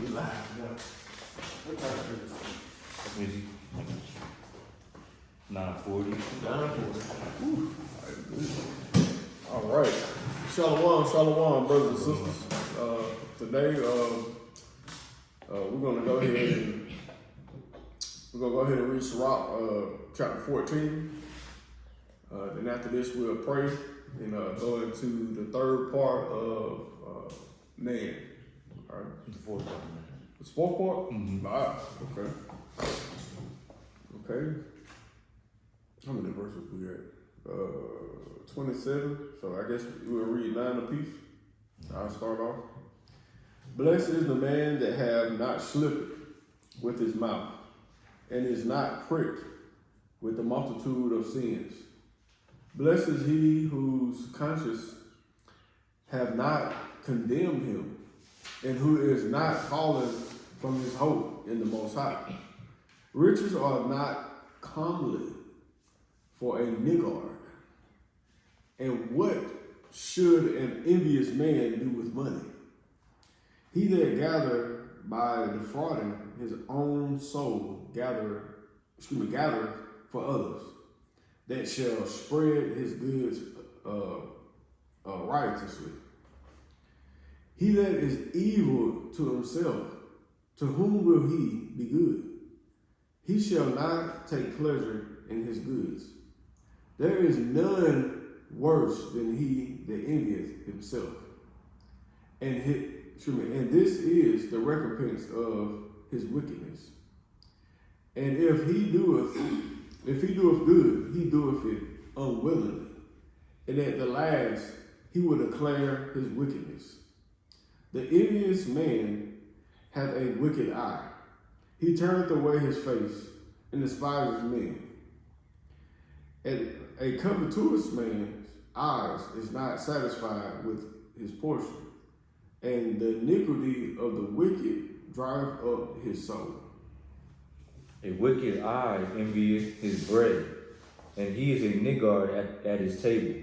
We live, yeah. What time is it? Let me see. 9:40. 9:40. All right. Shalom, brothers and sisters. Today, we're gonna go ahead and read Sirach, chapter 14. Then after this, we'll pray and go into the third part of man. All right. The fourth part. It's fourth part? Mm-hmm. All right. Okay. How many verses we at? 27. So I guess we'll read 9 apiece. I'll start off. Blessed is the man that have not slipped with his mouth, and is not pricked with the multitude of sins. Blessed is he whose conscience have not condemned him, and who is not fallen from his hope in the Most High. Riches are not comely for a niggard. And what should an envious man do with money? He that gather by defrauding his own soul gather for others, that shall spread his goods riotously. He that is evil to himself, to whom will he be good? He shall not take pleasure in his goods. There is none worse than he that envieth himself. And this is the recompense of his wickedness. And if he doeth good, he doeth it unwillingly. And at the last he will declare his wickedness. The envious man hath a wicked eye. He turneth away his face and despises men. And a covetous man's eyes is not satisfied with his portion, and the iniquity of the wicked drive up his soul. A wicked eye envieth his bread, and he is a niggard at his table.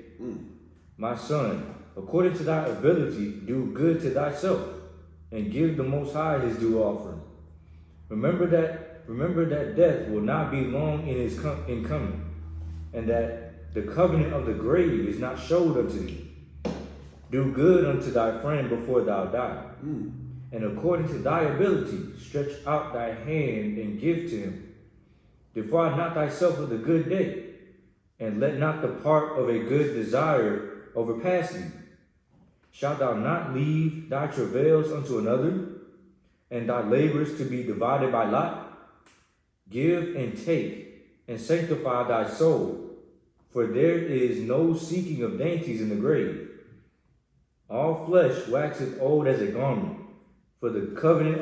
My son, according to thy ability, do good to thyself, and give the Most High his due offering. Remember that death will not be long in coming, and that the covenant of the grave is not showed unto thee. Do good unto thy friend before thou die, and according to thy ability stretch out thy hand and give to him. Defraud not thyself with a good day, and let not the part of a good desire overpass thee. Shalt thou not leave thy travails unto another, and thy labors to be divided by lot? Give and take, and sanctify thy soul, for there is no seeking of dainties in the grave. All flesh waxeth old as a garment, for the covenant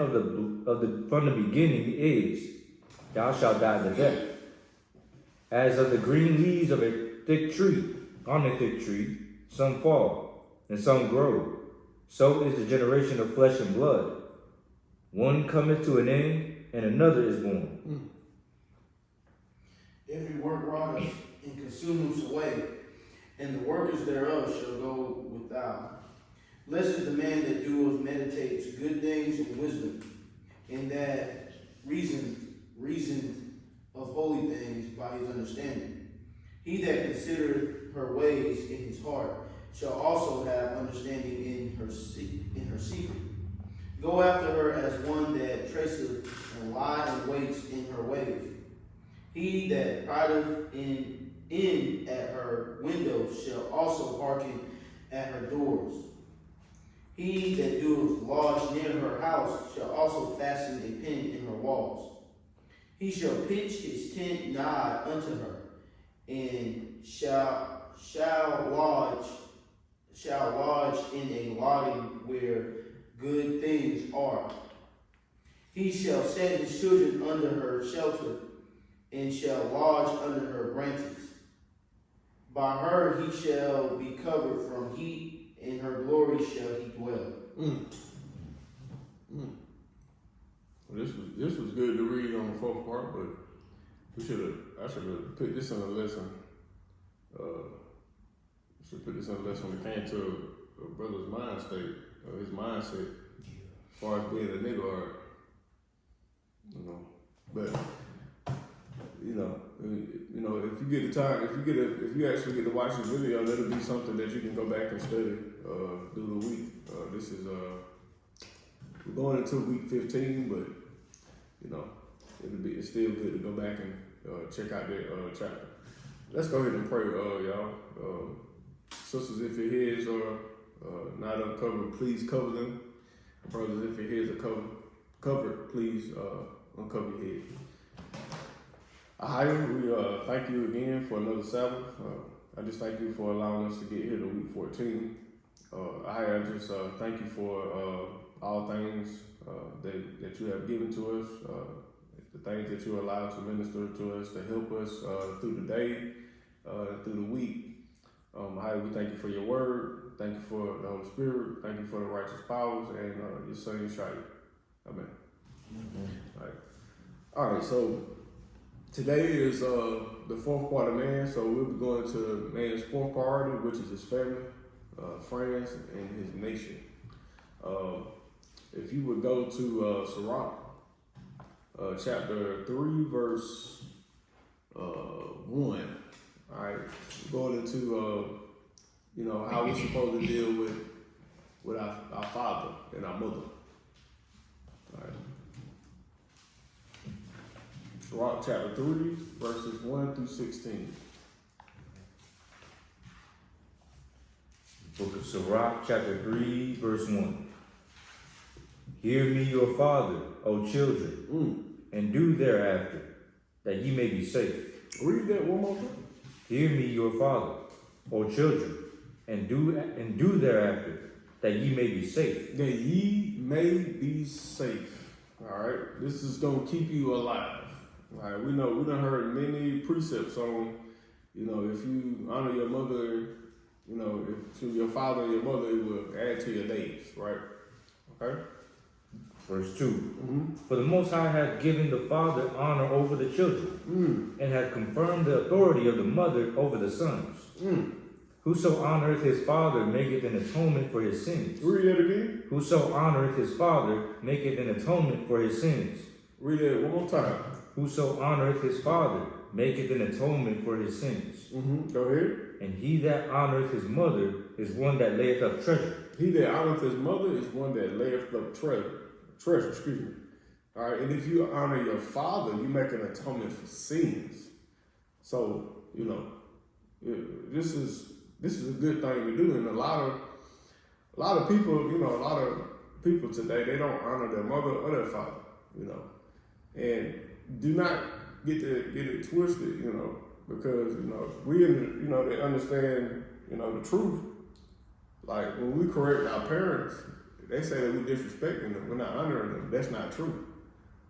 from the beginning is, thou shalt die the death. As of the green leaves of a thick tree, on a thick tree, some fall, and some grow. So is the generation of flesh and blood. One cometh to an end, and another is born. Every work rotteth and consumeth away, and the workers thereof shall go without. Blessed is the man that doeth meditates good things and wisdom, and that reason of holy things by his understanding. He that considereth her ways in his heart shall also have understanding in her secret. Go after her as one that traceth and lie and waits in her ways. He that prideth in at her windows shall also hearken at her doors. He that doeth lodge near her house shall also fasten a pin in her walls. He shall pitch his tent nigh unto her, and shall lodge in a lodging where good things are. He shall set his children under her shelter, and shall lodge under her branches. By her he shall be covered from heat, in her glory shall he dwell. Well, this was good to read on the fourth part, but I should have put this in a lesson. Should put this in a lesson when it came to a brother's mind state, his mindset. far as being a nigga, or but if you get the time, if you actually get to watch this video, that'll be something that you can go back and study through the week. This is we're going into week 15, but it's still good to go back and check out that chapter. Let's go ahead and pray, y'all. Sisters, if your heads are not uncovered, please cover them. Brothers, if your heads are covered, please uncover your head. Ahaya, we thank you again for another Sabbath. I just thank you for allowing us to get here to week 14. Ahaya, I just thank you for all things that you have given to us, the things that you allow to minister to us, to help us through the day, through the week. Ahaya, we thank you for your word. Thank you for the Holy Spirit. Thank you for the righteous powers and your son, Yeshua. Amen. Mm-hmm. All right, so today is the fourth part of man, so we'll be going to man's fourth priority, which is his family, friends, and his nation. If you would go to Sirach, chapter 3, verse 1. All right, going into how we're supposed to deal with our father and our mother. All right. Sirach chapter 3, verses 1 through 16. Book of Sirach, chapter 3, verse 1. Hear me, your father, O children, and do thereafter, that ye may be safe. Read that one more time. Hear me, your father, O children, and do thereafter, that ye may be safe. That ye may be safe. All right, this is gonna keep you alive. All right, we done heard many precepts on, if you honor your mother, if to your father and your mother, it will add to your days, right? Okay. Verse 2. For the Most High hath given the father honor over the children, and hath confirmed the authority of the mother over the sons. Whoso honoreth his father maketh an atonement for his sins. Read that again. Whoso honoreth his father maketh an atonement for his sins. Read that one more time. Whoso honoreth his father maketh an atonement for his sins. Go ahead. And he that honoreth his mother is one that layeth up treasure. He that honoreth his mother is one that layeth up treasure. All right, and if you honor your father, you make an atonement for sins. So this is a good thing to do, and a lot of people today, they don't honor their mother or their father, and do not get it twisted, because we they understand the truth. Like when we correct our parents, they say that we're disrespecting them, we're not honoring them. That's not true.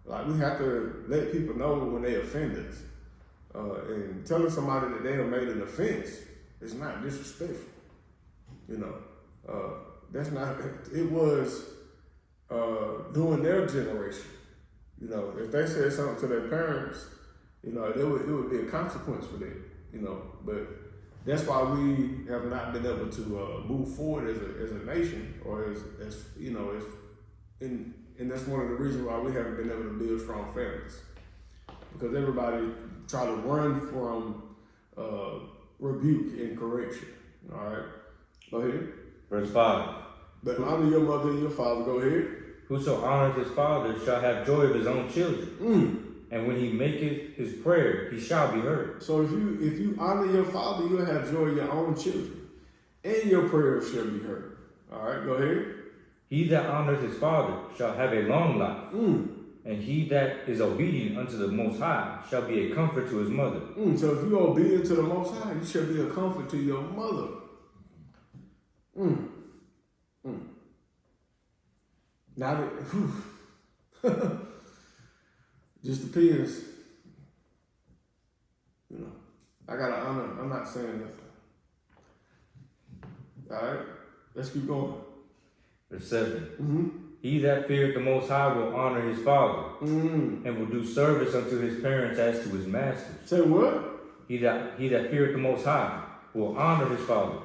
Like we have to let people know when they offend us, and telling somebody that they have made an offense is not disrespectful. That's not. It was during their generation. If they said something to their parents, it would be a consequence for them. But that's why we have not been able to move forward as a nation, or and that's one of the reasons why we haven't been able to build strong families, because everybody try to run from rebuke and correction. All right, go ahead. Verse 5. But honor your mother and your father. Go ahead. Whoso honoreth his father shall have joy of his own children. And when he maketh his prayer, he shall be heard. So if you honor your father, you'll have joy of your own children, and your prayers shall be heard. All right, go ahead. He that honoreth his father shall have a long life, and he that is obedient unto the Most High shall be a comfort to his mother. So if you're obedient to the Most High, you shall be a comfort to your mother. Now that, just depends. I gotta honor. I'm not saying nothing. All right, let's keep going. Verse 7. He that feareth the Most High will honor his father, and will do service unto his parents as to his masters. Say what? He that feareth the Most High will honor his father,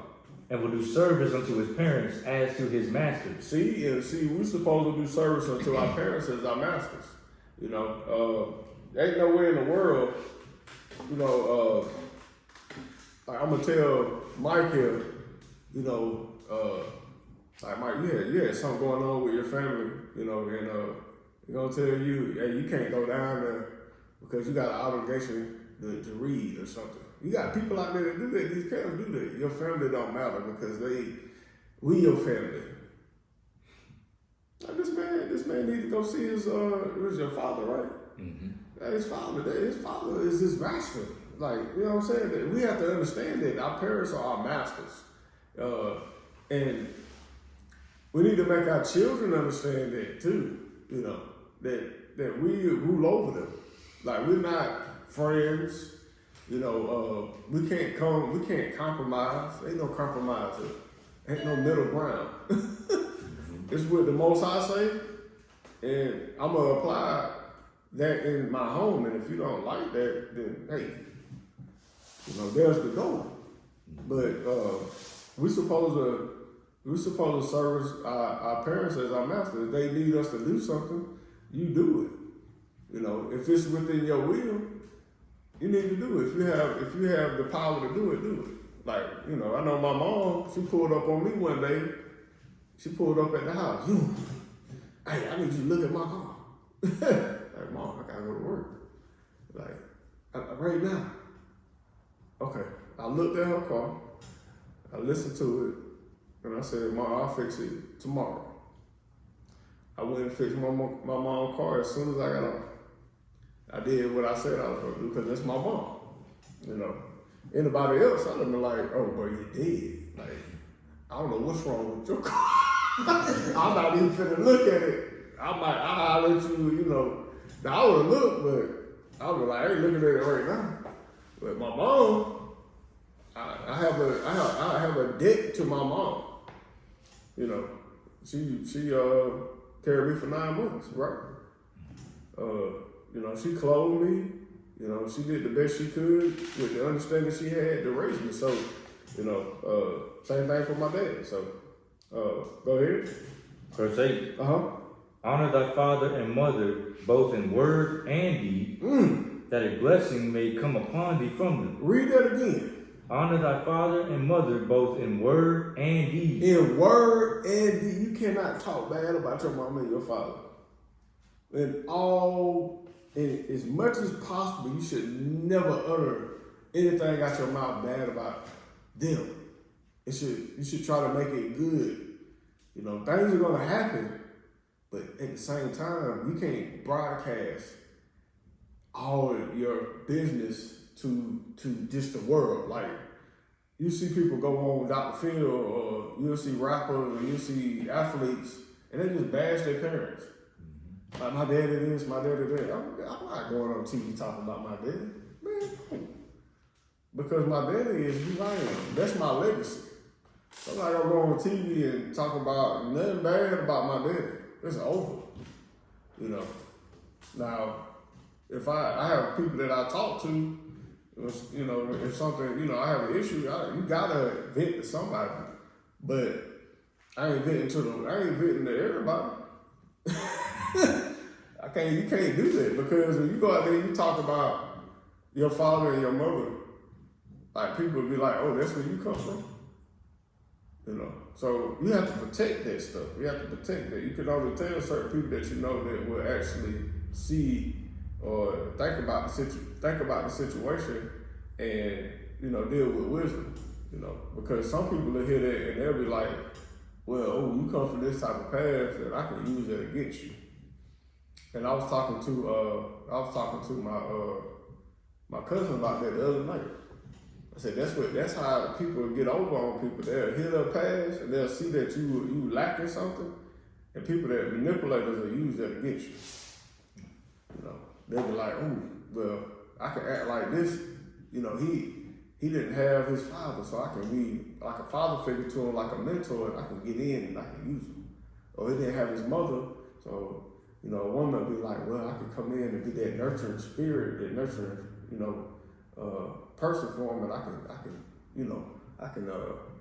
and will do service unto his parents as to his masters. See, we're supposed to do service unto our parents as our masters. Ain't nowhere in the world, like I'm gonna tell Mike here, like Mike, you had something going on with your family, and they're gonna tell you, hey, you can't go down there because you got an obligation to read or something. You got people out there that do that. These parents do that. Your family don't matter because we your family. Like this man need to go see his it was your father, right? Mm-hmm. His father is his master. Like, you know what I'm saying? That we have to understand that our parents are our masters. And we need to make our children understand that too, that we rule over them. Like, we're not friends, we can't compromise. Ain't no compromise here. Ain't no middle ground. It's what the Most High say, and I'm gonna apply that in my home. And if you don't like that, then hey, there's the door. But we supposed to service our parents as our masters. If they need us to do something, you do it. If it's within your will, you need to do it. If you have the power to do it, do it. Like, I know my mom, she pulled up on me one day. She pulled up at the house. Hey, I need you to look at my car. Like, Mom, I gotta go to work. Like, right now. Okay. I looked at her car. I listened to it. And I said, Mom, I'll fix it tomorrow. I went and fixed my mom's car as soon as I got off. I did what I said I was gonna do because that's my mom. Anybody else, I'd have been like, oh, bro, you did. Like, I don't know what's wrong with your car. I'm not even finna look at it. I'll let you, Now, I would have looked, but I was like, I ain't looking at it right now. But my mom, I have a debt to my mom. She carried me for 9 months, right? She clothed me. She did the best she could with the understanding she had to raise me. So, same thing for my dad. So, go ahead. Verse 8. Honor thy father and mother, both in word and deed, that a blessing may come upon thee from them. Read that again. Honor thy father and mother, both in word and deed. In word and deed. You cannot talk bad about your mama and your father. And as much as possible, you should never utter anything out your mouth bad about them. You should try to make it good. Things are gonna happen, but at the same time, you can't broadcast all of your business to just the world. Like, you see people go on Dr. Phil, or you'll see rappers, or you'll see athletes, and they just bash their parents. Like, my daddy this, my daddy that. I'm not going on TV talking about my daddy. Man, no. Because my daddy is who I am. That's my legacy. So I'm not going to go on TV and talk about nothing bad about my daddy. It's over. Now, if I have people that I talk to, if something, I have an issue, you got to vent to somebody. But I ain't venting to everybody. You can't do that, because when you go out there and you talk about your father and your mother, like, people will be like, oh, that's where you come from. So you have to protect that stuff. You have to protect that. You can only tell certain people that that will actually see or think about the situation and deal with wisdom. Because some people will hear that and they'll be like, well, you come from this type of past, and I can use that against you. And I was talking to my cousin about that the other night. I said that's how people get over on people. They'll hear their past and they'll see that you lacking something, and people that manipulators will use that against you. They'll be like, oh, well, I can act like this. He didn't have his father, so I can be like a father figure to him, like a mentor, and I can get in and I can use him. Or he didn't have his mother, so a woman will be like, well, I can come in and be that nurturing spirit, that nurturing, person for him, and I can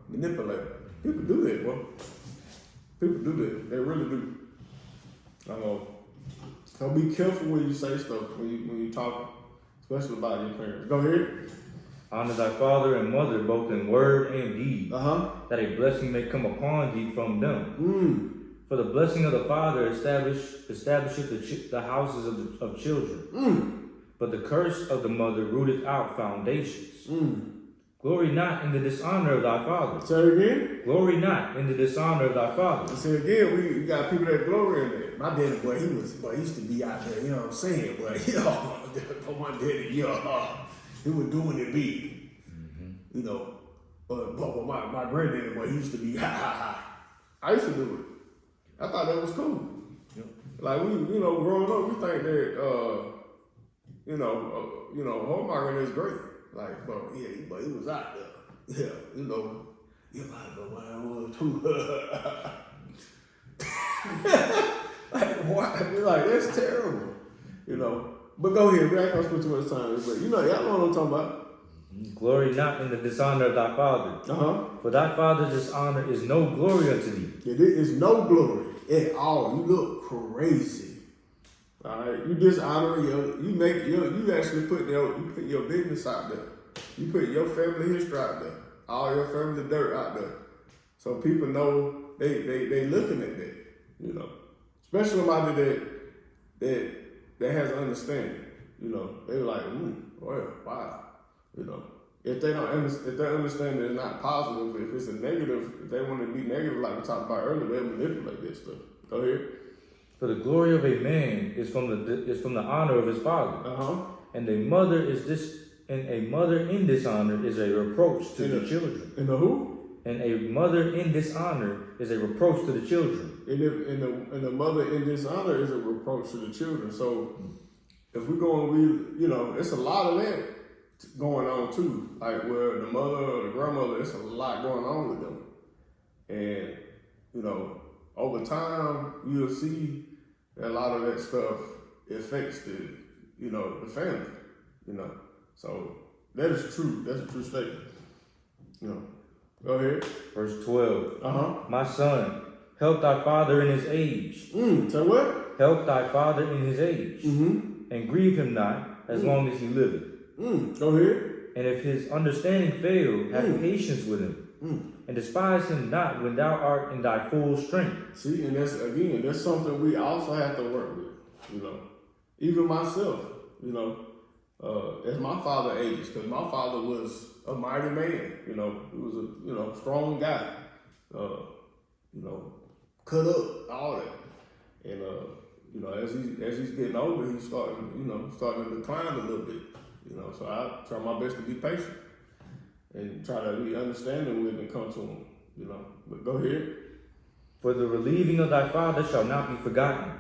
manipulator. People do that, bro. People do that. They really do. So be careful when you say stuff, when you talk, especially about your parents. Go ahead. Honor thy father and mother, both in word and deed, that a blessing may come upon thee from them. For the blessing of the father establisheth the houses of children, but the curse of the mother rooteth out foundations. Glory not in the dishonor of thy father. Say it again. Glory not in the dishonor of thy father. Say it again. We got people that glory in there. My daddy, boy, he used to be out there. You know what I'm saying? Boy, my daddy, he was doing it big. You know, but my granddaddy, boy, he used to be ha. I used to do it. I thought that was cool. Yep. Like growing up, we think that Hallmark is great. Like, but he was out there. Yeah, you might know what I was too. Like, what? Like, that's terrible. But go ahead, we ain't gonna spend too much time. But y'all know what I'm talking about. Glory not in the dishonor of thy father. For thy father's dishonor is no glory unto thee. It is no glory at all. You look crazy. All right, you dishonor you actually put your business out there. You put your family history out there, all your family dirt out there, so people know they looking at that. Especially somebody that has understanding. They like, well, wow. If they understand that it's not positive, if it's a negative, if they want to be negative, like we talked about earlier, they'll manipulate that stuff. Go ahead. For the glory of a man is from the honor of his father, and a mother in dishonor is a reproach to the children. And the who? And a mother in dishonor is a reproach to the children. And the mother in dishonor is a reproach to the children. So if we're going to read, it's a lot of that going on too. Like where the mother or the grandmother, it's a lot going on with them. And, over time, you'll see that a lot of that stuff affects the family, So that is true. That's a true statement. Go ahead. Verse 12. My son, help thy father in his age. Say what? Help thy father in his age. And grieve him not as long as he liveth. Go ahead. And if his understanding fail, have patience with him. And despise him not when thou art in thy full strength. See, and that's something we also have to work with. Even myself, as my father ages, because my father was a mighty man. He was a strong guy. Cut up, all that. And as he's getting older, he's starting to decline a little bit. So I try my best to be patient and try to be understanding with and come to him. But go ahead. For the relieving of thy father shall not be forgotten.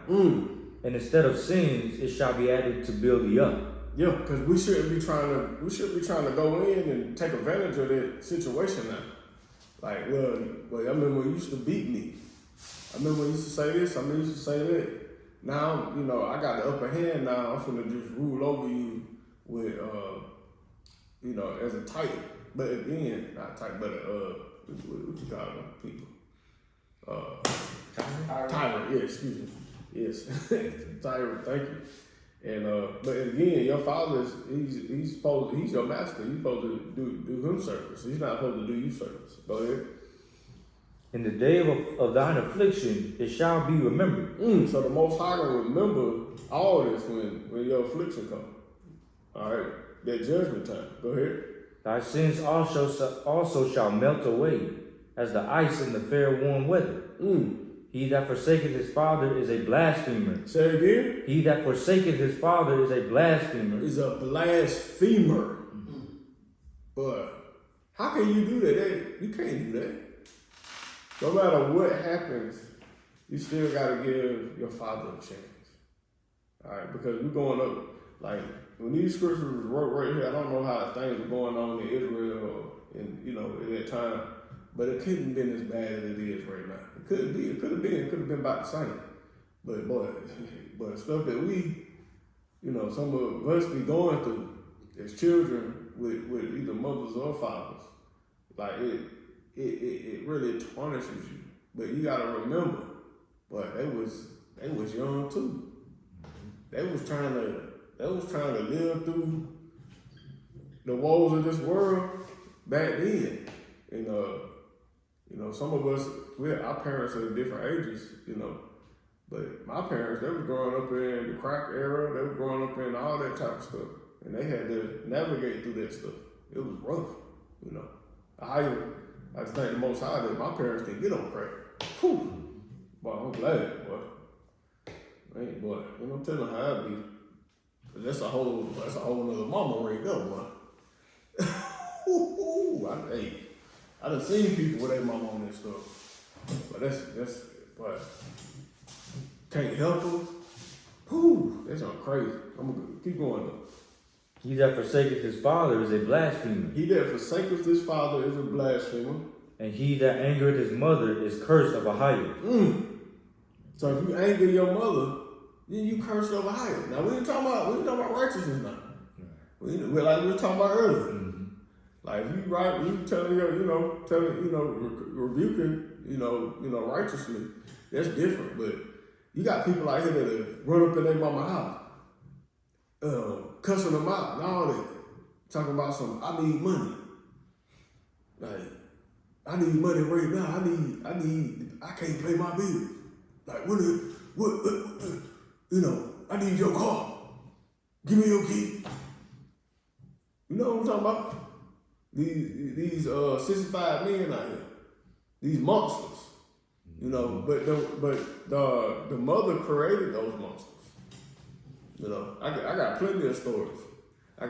And instead of sins, it shall be added to build thee up. Yeah, because we shouldn't be trying to go in and take advantage of that situation now. Like, well, I remember when you used to beat me. I remember when you used to say this. I remember you used to say that. Now, I got the upper hand now. I'm finna just rule over you with, as a title. But again, not title, but what you call them people? Tyrant. Yeah, excuse me. Yes, tyrant. Thank you. And but again, your father he's your master. You're supposed to do him service. He's not supposed to do you service. Go ahead. In the day of thine affliction, it shall be remembered. So the Most High will remember all this when your affliction comes. All right, that judgment time. Go ahead. Thy sins also shall melt away as the ice in the fair warm weather. He that forsaketh his father is a blasphemer. Say it again. He that forsaketh his father is a blasphemer. Is a blasphemer. But how can you do that? You can't do that. No matter what happens, you still got to give your father a chance. All right, because we're going up, like, when these scriptures was wrote right here, I don't know how things were going on in Israel at that time, but it couldn't have been as bad as it is right now. It could have been about the same. But stuff that we, some of us be going through as children with either mothers or fathers, like it really tarnishes you. But you gotta remember, but they was young too. They was trying to live through the woes of this world back then. And some of us, our parents are different ages, But my parents, they was growing up in the crack era, they were growing up in all that type of stuff. And they had to navigate through that stuff. It was rough, I just thank the Most High that my parents didn't get on crack. Whew. Boy, I'm glad, boy. Man, boy, I'm telling you how it be. Cause that's a whole nother mama right there, boy. I done seen people with their mama on this stuff. But can't help them. Whew, that's crazy. I'm gonna keep going though. He that forsaketh his father is a blasphemer. He that forsaketh his father is a blasphemer. And he that angereth his mother is cursed of a height. So if you anger your mother, then you cursed of a height. Now we ain't talking about righteousness now. We were talking about earlier. Mm-hmm. Like if you telling rebuking, righteously, that's different. But you got people out here that run up in their mama house, cussing them out and all that, talking about I need money. Like, I need money right now. I can't pay my bills. Like, I need your car. Give me your key. You know what I'm talking about? These 65 men out here, these monsters, but the mother created those monsters. I got plenty of stories. I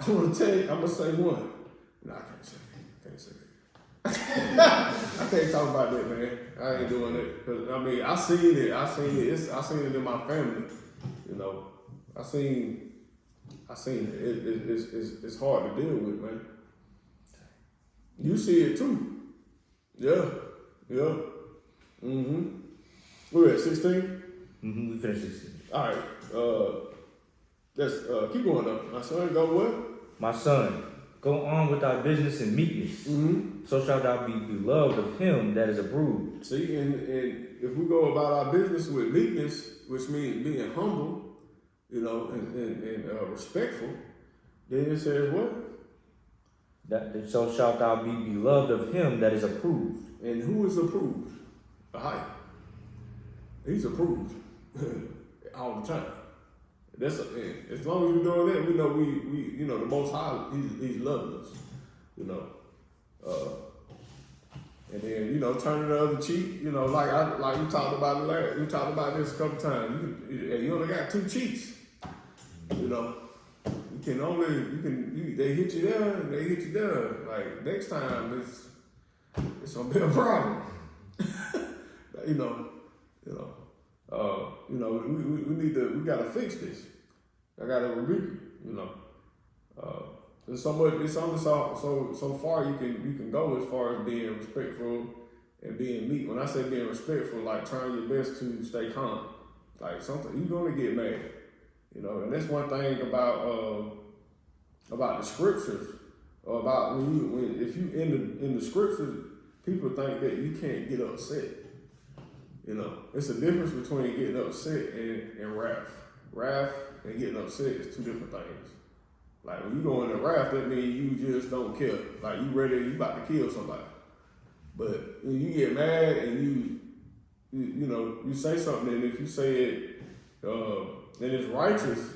want to tell you, I'm gonna say one. No, I can't say that. I can't talk about that, man. I ain't doing it. Cause I seen it. I seen it in my family. I seen it. It's hard to deal with, man. You see it too. Yeah. We're at 16. We finished 16. All right. Let's keep going up. My son, go what? My son, go on with thy business in meekness. So shalt thou be beloved of him that is approved. See, and if we go about our business with meekness, which means being humble, and respectful, then it says what? That so shalt thou be beloved of him that is approved. And who is approved? The high. He's approved all the time. As long as we're doing that, we know we the Most High, he's loving us, and then turning the other cheek, like we talked about it we talked about this a couple times. You only got two cheeks, they hit you there, and they hit you there. Like next time, it's gonna be a problem, we gotta fix this. I gotta rebuke you, There's only so far you can go as far as being respectful and being meek. When I say being respectful, like trying your best to stay calm. Like something you're gonna get mad, and that's one thing about the scriptures, or about if you in the scriptures, people think that you can't get upset. It's a difference between getting upset and wrath. Wrath and getting upset is two different things. Like when you go into wrath, that means you just don't care. Like you about to kill somebody. But when you get mad and you say something, and if you say it and it's righteous,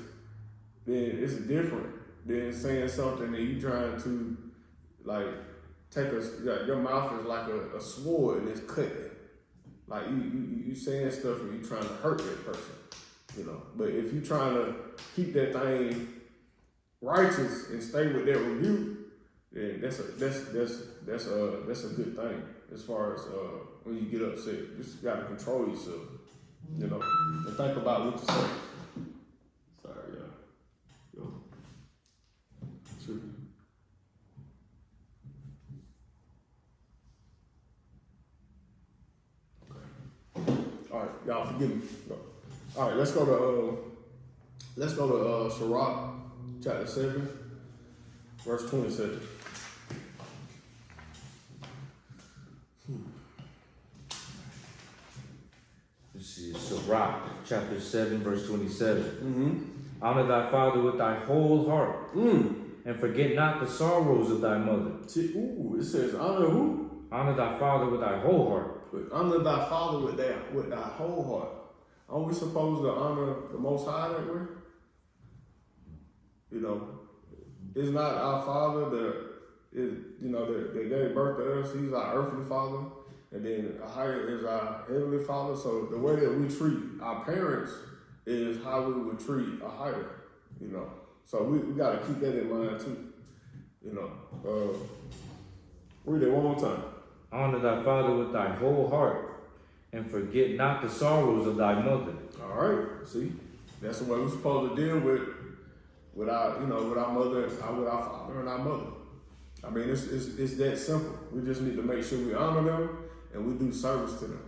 then it's different than saying something that you trying to like your mouth is like a sword and it's cutting. Like you saying stuff and you trying to hurt that person, But if you trying to keep that thing righteous and stay with that rebuke, then that's a good thing as far as when you get upset. You just gotta control yourself, and think about what you say. Sorry, y'all. True. All right, y'all forgive me. All right, let's go to Sirach chapter 7, verse 27. Sirach, chapter 7, verse 27. Mm-hmm. Honor thy father with thy whole heart, and forget not the sorrows of thy mother. See, it says honor who? Honor thy father with thy whole heart. But honor thy father with thy whole heart. Aren't we supposed to honor the Most High that way? You know, it's not our father that gave birth to us. He's our earthly father, and then higher is our heavenly father. So the way that we treat our parents is how we would treat a higher. You know, so we got to keep that in mind too. You know, read it one more time. Honor thy father with thy whole heart, and forget not the sorrows of thy mother. All right, see, that's the way we're supposed to deal with our mother, with our father and our mother. I mean, it's that simple. We just need to make sure we honor them and we do service to them.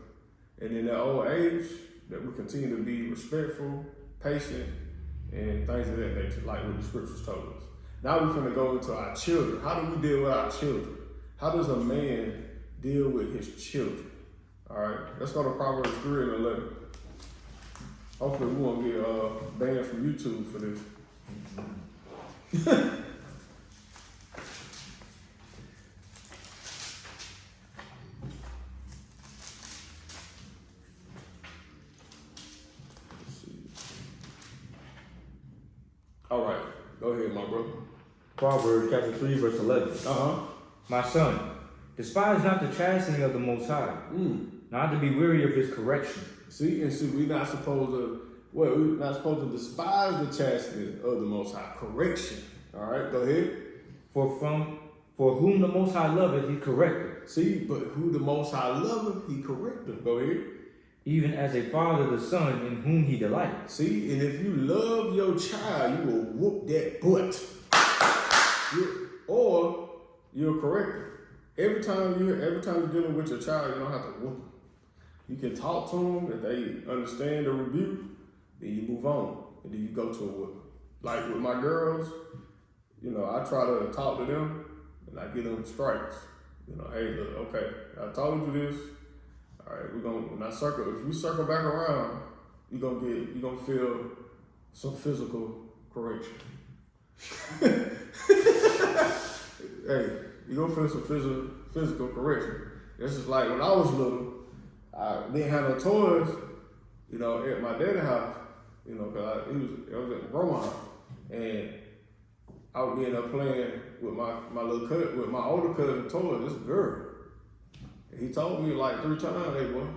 And in their old age, that we continue to be respectful, patient, and things of that nature, like what the scriptures told us. Now we're going to go into our children. How do we deal with our children? How does a man deal with his children? All right, let's go to Proverbs 3 and 11. Hopefully we won't get banned from YouTube for this. All right, go ahead, my brother. Proverbs chapter 3, verse 11. My son, despise not the chastening of the Most High, not to be weary of his correction. See, we're not supposed to despise the chastening of the Most High. Correction. All right, go ahead. For whom the Most High loveth, he correcteth. See, but who the Most High loveth, he correcteth. Go ahead. Even as a father the son in whom he delighteth. See, and if you love your child, you will whoop that butt. You're corrected. Every time you're dealing with your child, you don't have to whoop them. You can talk to them. If they understand the rebuke, then you move on. And then you go to a whoop. Like with my girls, you know, I try to talk to them and I give them strikes. You know, hey, look, okay, I told you this. All right, if we circle back around, you're gonna feel some physical correction. Hey, you're gonna feel some physical correction. This is like when I was little, I didn't have no toys, you know, at my daddy's house, you know, because I was at my grandma's house, and I would be in there playing with my older cousin toys, this girl. And he told me like 3 times, hey boy,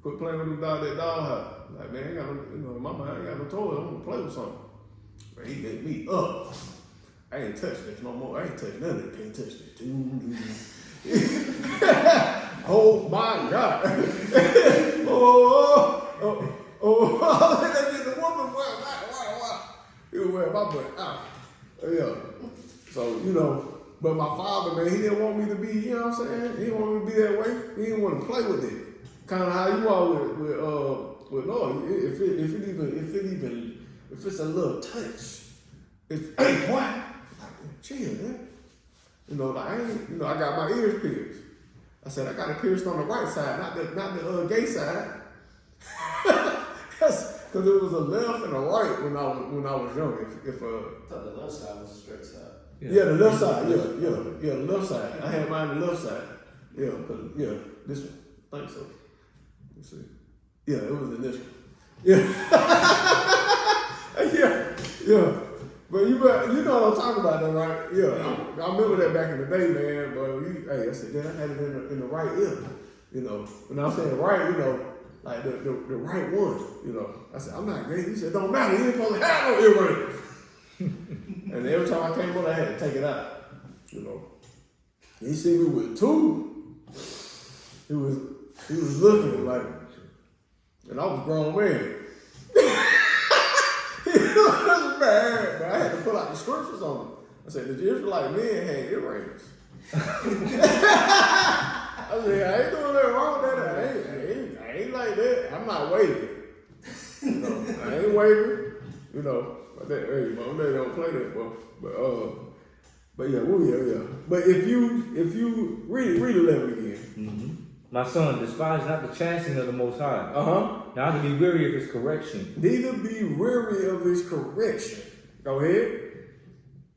quit playing with that dollhouse. Like, man, I ain't got no, you know, in my mind, I ain't got no toys, I want to play with something. But he gave me up. I ain't touch this no more. I ain't touch none of it. Can't touch this. Oh my God. That the woman, wow. He was wearing my butt out. Yeah. So, you know, but my father, man, he didn't want me to be, you know what I'm saying? He didn't want me to be that way. He didn't want to play with it. Kind of how you are with Noah. If it's a little touch, it's, hey, boy, chill, man. You know, like I got my ears pierced. I said I got it pierced on the right side, not the gay side. Because it was a left and a right when I was young. I thought the left side was the straight side. Yeah, the left side. Yeah, the left side. I had mine the left side. Yeah, this one. I think so. Let's see. Yeah, it was in this one. Yeah. yeah. But you know what I'm talking about, though, right? Yeah, I remember that back in the day, man. But I said, then I had it in the right ear. You know, when I was saying right, you know, like the right one. You know, I said, I'm not gay. He said, don't matter. You ain't supposed to have no earrings. And every time I came on, I had to take it out. You know, and he see me with 2. He was looking like, and I was a grown man. It was bad, but I had to pull out the scriptures on him. I said, the Israelite men had earrings. I said, I ain't doing that wrong with that. I ain't like that. I'm not waving. You know, I ain't waving. You know, but they don't play that, boy. But yeah, yeah. But if you read 11 again. Mm-hmm. My son, despise not the chastening of the Most High, neither be weary of his correction. Neither be weary of his correction. Go ahead.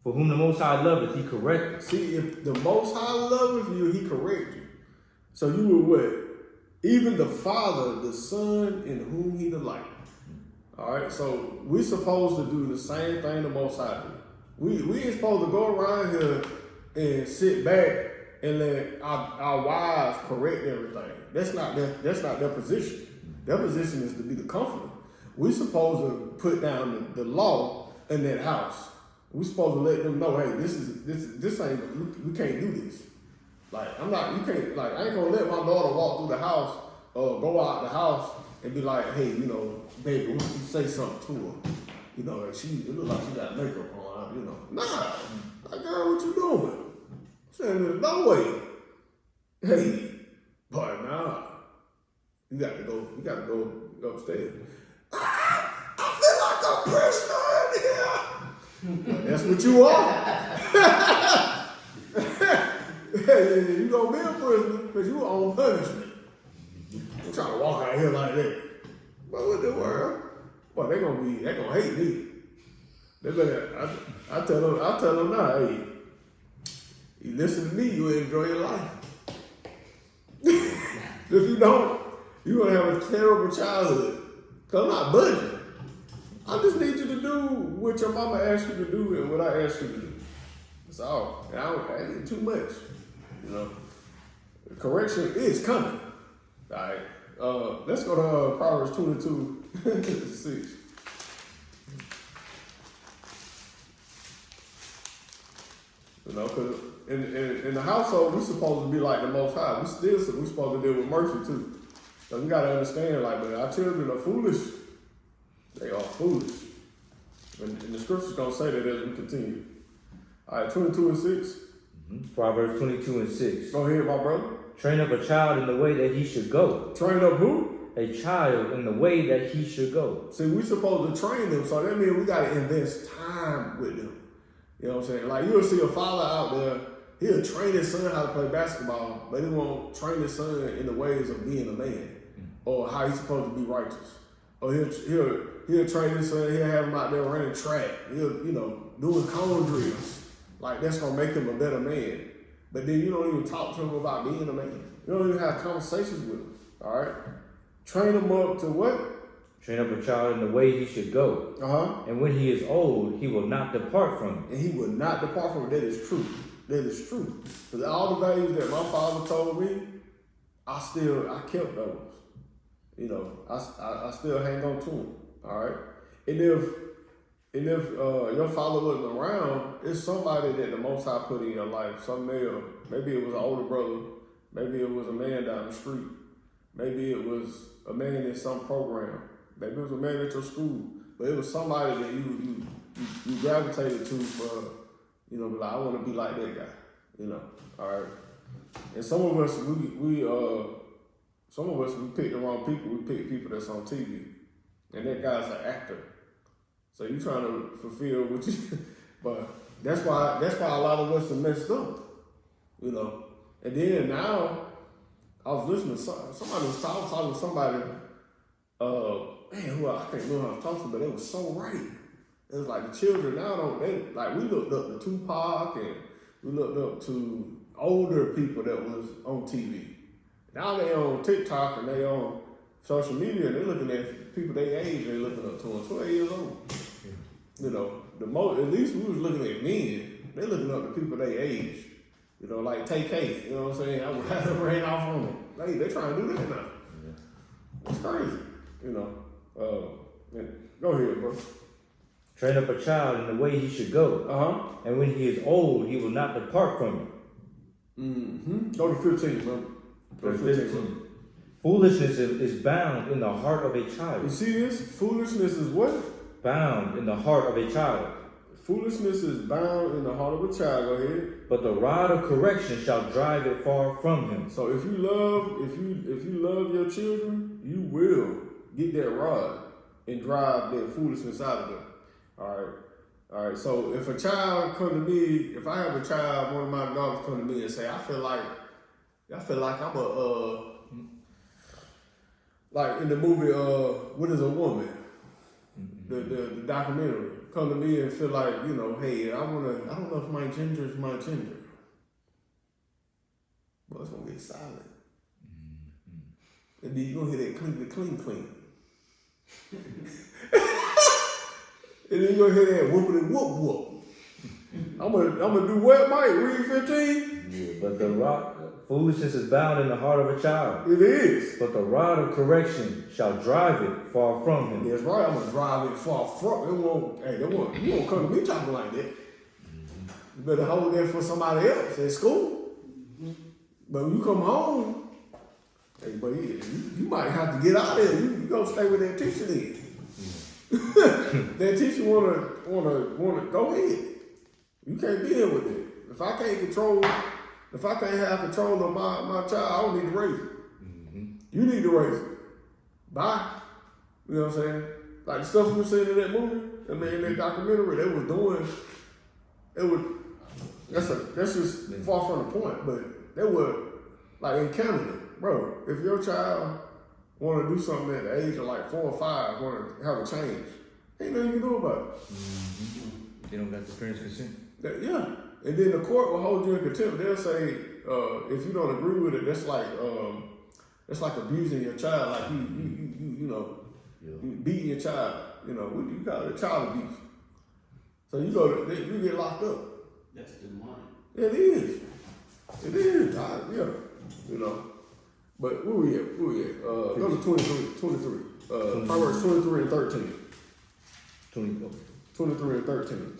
For whom the Most High loveth, he correcteth. See, if the Most High loveth you, he correct you. So you will what? Even the Father, the Son, in whom he delighted. All right, so we're supposed to do the same thing the Most High do. We ain't supposed to go around here and sit back and let our wives correct everything. That's not their position. Their position is to be the comforter. We're supposed to put down the law in that house. We're supposed to let them know, hey, this ain't, we can't do this. Like, I ain't gonna let my daughter walk through the house or go out the house and be like, hey, you know, baby, why don't you say something to her? You know, it look like she got makeup on, you know. Nah, like, girl, what you doing? I'm saying, there's no way. Hey, boy, nah. You gotta go upstairs. I feel like a prisoner in here. That's what you are. Hey, you gonna be a prisoner because you on punishment. I'm trying to walk out here like that. But what the world? Boy, they gonna hate me. They better. I tell them now, hey, you listen to me, you will enjoy your life. If you don't, you're gonna have a terrible childhood. Cause I'm not budging. I just need you to do what your mama asked you to do and what I asked you to do. That's all. And I ain't too much. You know, correction is coming. All right. Let's go to Proverbs 22:6. You know, because in the household, we're supposed to be like the Most High. We're supposed to deal with mercy too. So we got to understand, like, when our children are foolish, they are foolish. And the scripture's going to say that as we continue. All right, 22:6. Proverbs 22:6. Go ahead, my brother. Train up a child in the way that he should go. Train up who? A child in the way that he should go. See, we're supposed to train them, so that means we got to invest time with them. You know what I'm saying? Like, you'll see a father out there, he'll train his son how to play basketball, but he won't train his son in the ways of being a man or how he's supposed to be righteous. Or he'll train his son, he'll have him out there running track, doing cone drills. Like, that's going to make him a better man. But then you don't even talk to him about being a man. You don't even have conversations with him, all right? Train him up to what? Train up a child in the way he should go. And when he is old, he will not depart from it. And he will not depart from it. That is true. That is true. Because all the values that my father told me, I kept those. You know, I still hang on to them, all right? And if your father wasn't around, it's somebody that the Most High put in your life, some male. Maybe it was an older brother. Maybe it was a man down the street. Maybe it was a man in some program. Maybe it was a man at your school. But it was somebody that you gravitated to for, like, I want to be like that guy, all right? And some of us, we pick the wrong people. We pick people that's on TV. And that guy's an actor. So you trying to fulfill what you, but that's why a lot of us are messed up, And then now, I was listening to somebody was talking to somebody, I can't remember who I was talking to, but it was so right. It was like the children now we looked up to Tupac and we looked up to older people that was on TV. Now they on TikTok and they on social media and they're looking at people their age, they're looking up to them, 12 years old. At least we was looking at men, they're looking up to people their age. Like TK, you know what I'm saying? I ran off on them. They trying to do that now. It's crazy, Go ahead, bro. Train up a child in the way he should go. And when he is old, he will not depart from it. Go to 15, bro. Go to 15. Foolishness is bound in the heart of a child. You see this? Foolishness is what? Bound in the heart of a child. Foolishness is bound in the heart of a child. Go ahead. But the rod of correction shall drive it far from him. So if you love your children, you will get that rod and drive that foolishness out of them. All right. So if a child come to me, if I have a child, one of my daughters come to me and say, I feel like I'm a Like in the movie, What is a Woman? The documentary. Come to me and feel like, you know, hey, I don't know if my gender is my gender. Well, it's gonna get silent. And then you're gonna hear that clean. And then you're gonna hear that whooping whoop. I'm gonna do what, Mike? Read 15? Yeah, but the rod, foolishness is bound in the heart of a child. It is. But the rod of correction shall drive it far from him. That's right, I'm gonna drive it far from. You won't come to me talking like that. You better hold that for somebody else at school. But when you come home, hey, but you might have to get out of there. You gonna stay with that teacher then. That teacher wanna go ahead. You can't be here with it. If I can't have control of my child, I don't need to raise it. You need to raise it. Bye. You know what I'm saying? Like the stuff we were seeing in that movie, in that documentary, they was doing. That's just far from the point. But they were like in Canada, bro. If your child want to do something at the age of like 4 or 5, want to have a change, ain't nothing you can do about it. They don't got the parents' consent. Yeah, and then the court will hold you in contempt. They'll say if you don't agree with it, that's like abusing your child. Like you beating your child. You know, what do you call it? Child abuse. So you get locked up. That's demonic. It is. It is. Yeah. You know. But where we at? Go to 23. Proverbs 23 and 13. 23 and 13.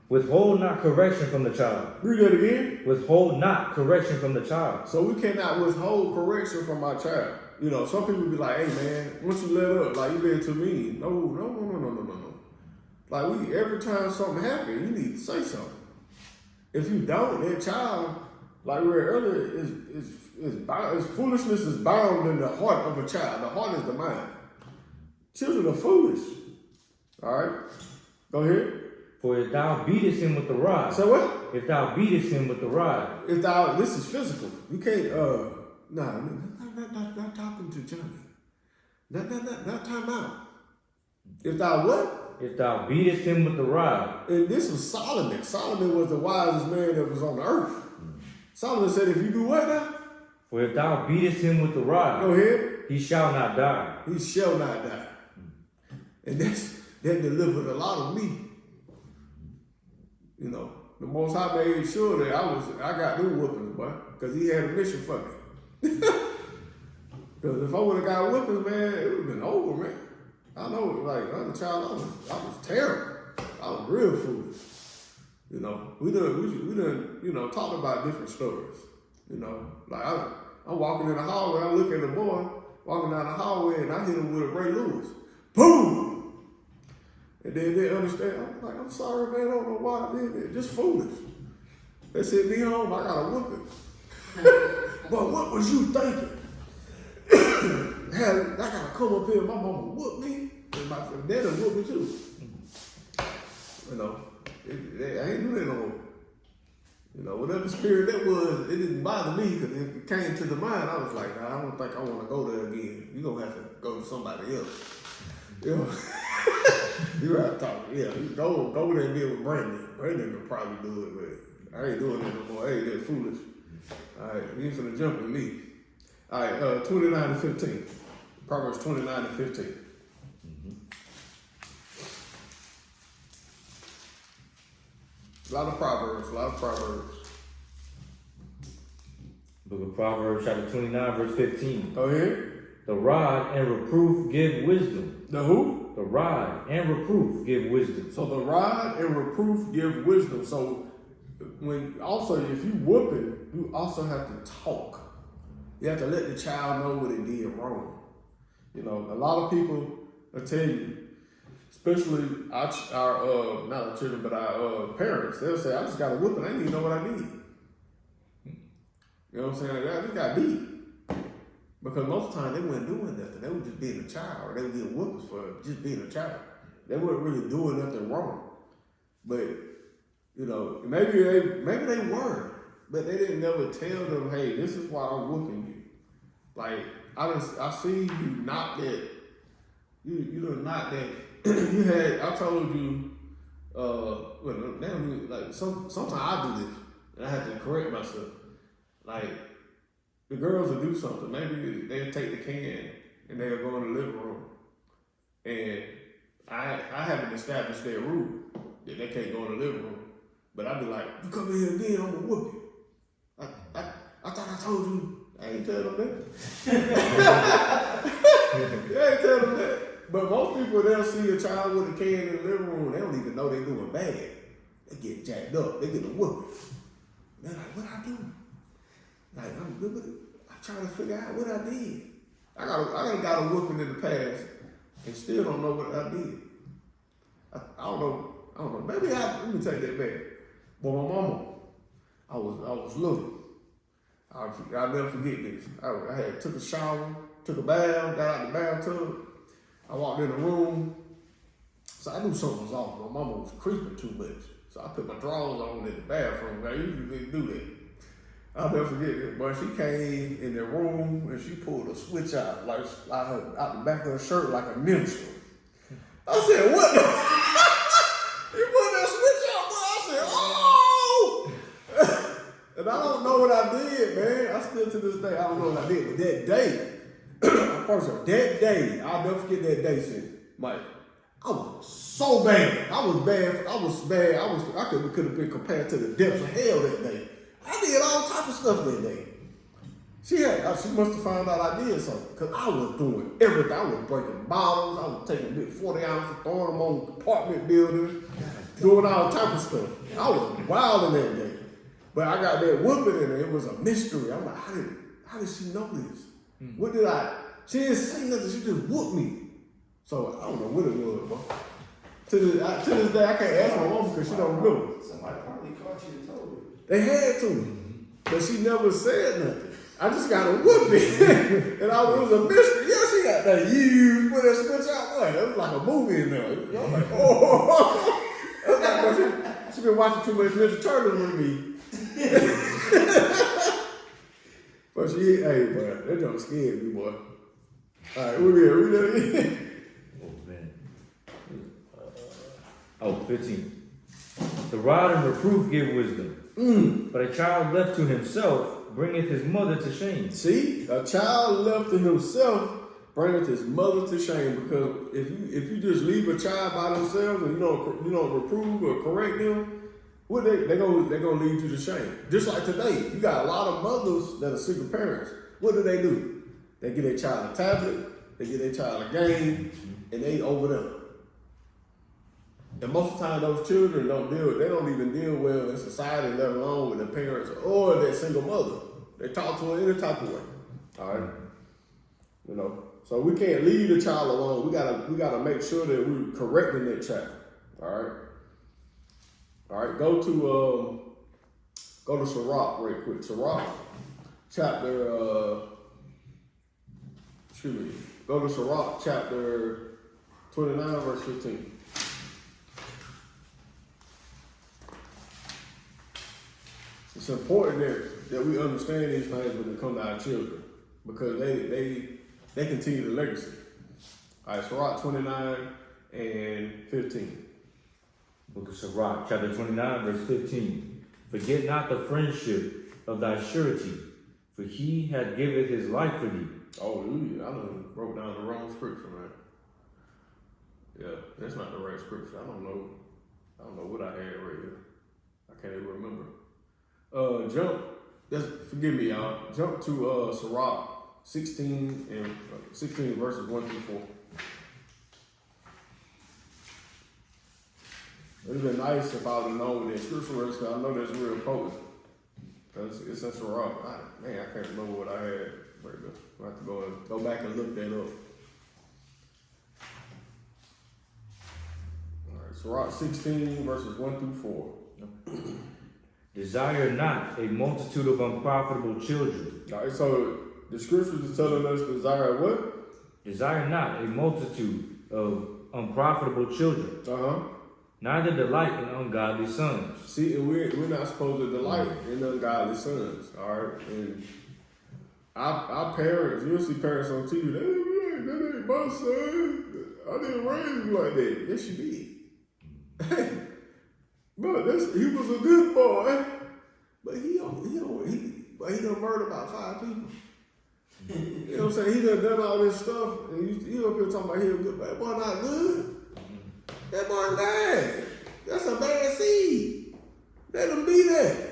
Withhold not correction from the child. Read that again. Withhold not correction from the child. So we cannot withhold correction from our child. You know, some people be like, hey man, once you let up, like you being too mean. No. Like every time something happens, you need to say something. If you don't, that child, like we read earlier, is foolishness is bound in the heart of a child. The heart is the mind. Children are foolish. All right, go ahead. For if thou beatest him with the rod. So what? If thou beatest him with the rod. This is physical. You can't, not talking to Johnny. Not time out. If thou what? If thou beatest him with the rod. And this was Solomon. Solomon was the wisest man that was on the earth. Solomon said, if you do what now? For if thou beatest him with the rod. Go ahead. He shall not die. He shall not die. And that delivered a lot of me. You know, the Most High made sure that I got them whoopings, boy, because he had a mission for me. Because if I would have got whoopings, man, it would have been over, man. I know, like, as a child, I was terrible. I was real foolish. You know, we done, you know, talked about different stories. You know, like I'm walking in the hallway, I look at the boy walking down the hallway, and I hit him with a Ray Lewis. Boom! And then they understand. I'm like, I'm sorry, man. I don't know why I did it. Just foolish. They sent me home. I got a whooping. But what was you thinking? I gotta come up here. My mama whooped me, and my daddy whooped me too. You know, I ain't do that no more. You know, whatever spirit that was, it didn't bother me because if it came to the mind, I was like, nah, I don't think I want to go there again. You gonna have to go to somebody else. You know. You have to talk. Yeah, you go there and deal with Brandon. Brandon will probably do it, but I ain't doing that no more. Hey, that's foolish. All right, you ain't finna jump at me. All right, 29 to 15. Proverbs 29 to 15. A lot of Proverbs. Book of Proverbs, chapter 29, verse 15. Go ahead. The rod and reproof give wisdom. The who? The rod and reproof give wisdom. So the rod and reproof give wisdom. So if you whooping, you also have to talk. You have to let the child know what they did wrong. You know, a lot of people will tell you, especially our not our children, but our parents, they'll say, I just got a whooping, I didn't even know what I did. You know what I'm saying? I just got beat. Because most of the time they weren't doing nothing. They were just being a child, or they were getting whoopings for just being a child. They weren't really doing nothing wrong. But, you know, maybe they were, but they didn't never tell them, hey, this is why I'm whooping you. Like, I see you knock that. You done knock that. You had. I told you. Well, now like sometimes I do this, and I have to correct myself. Like the girls will do something. Maybe they'll take the can and they'll go in the living room, and I haven't established their rule that they can't go in the living room. But I be like, you come in here again, I'm gonna whoop you. I thought I told you. I ain't tell them that. I ain't tell them that. But most people, they'll see a child with a can in the living room, they don't even know they're doing bad. They get jacked up. They get a whooping. They're like, what I do? Like, I'm trying to figure out what I did. I got a whooping in the past and still don't know what I did. I don't know. Maybe let me take that back. But my mama, I was little. I'll never forget this. I had took a shower, took a bath, got out the bathtub. I walked in the room, so I knew something was off. My mama was creeping too much. So I put my drawers on in the bathroom. I usually didn't do that. I'll never forget this. But she came in the room and she pulled a switch out, like out the back of her shirt like a minstrel. I said, what the? You pulled that switch out, bro. I said, oh! And I don't know what I did, man. I still to this day, I don't know what I did. But that day, that day, I'll never forget that day, sis. Mike, I was so bad. I was bad. I could have been compared to the depths of hell that day. I did all type of stuff that day. She must have found out I did something. Because I was doing everything. I was breaking bottles. I was taking big 40 ounces, throwing them on apartment buildings, doing all type of stuff. I was wilding that day. But I got that whooping in it. It was a mystery. I'm like, how did she know this? What did she didn't say nothing, she just whooped me. So I don't know what it was, bro. To this day, I can't ask my mom because she don't remember. Somebody probably caught you and told you. They had to, but she never said nothing. I just got a whooping, and it was a mystery. Yeah, she got that huge, put that switch out. Boy, it was like a movie in there. I was like, oh. That's like, she been watching too much Ninja Turtles with me. But hey, boy, that don't scare me, boy. All right, we're ready. Oh, man. 15. The rod and reproof give wisdom, but a child left to himself bringeth his mother to shame. See, a child left to himself bringeth his mother to shame, because if you just leave a child by themselves and you don't reprove or correct them, what they gonna lead you to shame. Just like today, you got a lot of mothers that are single parents. What do? They get their child a tablet, they get their child a game, and they over them. And most of the time, those children they don't even deal well in society, let alone with their parents or their single mother. They talk to her any type of way. All right, so we can't leave the child alone. We gotta make sure that we're correcting that child. All right, go to Sirach real quick. Sirach, chapter, go to Sirach chapter 29, verse 15. It's important that we understand these things when they come to our children, because they continue the legacy. All right, Sirach 29 and 15. Book of Sirach, chapter 29, verse 15. Forget not the friendship of thy surety, for he hath given his life for thee. Oh, I done wrote down the wrong scripture, man. Yeah, that's not the right scripture. I don't know what I had right here. I can't even remember. Forgive me, y'all. Jump to Sirach 16 verses 1 through 4. It would have been nice if I would have known that scripture was, because I know that's real potent. It's in Sirach. I can't remember what I had. I have to go back and look that up. All right, Sirach 16 verses 1 through 4. Desire not a multitude of unprofitable children. All right, so the scriptures is telling us desire what? Desire not a multitude of unprofitable children. Neither delight in ungodly sons. See, and we're not supposed to delight in ungodly sons. All right, and our parents, you'll see parents on TV, that ain't my son. I didn't raise him like that. Yes, you did. But he was a good boy. But he done murdered about 5 people. You know what I'm saying? He done all this stuff, and you up here talking about he a good boy. That boy not good. That boy bad. That's a bad seed. Let him be that.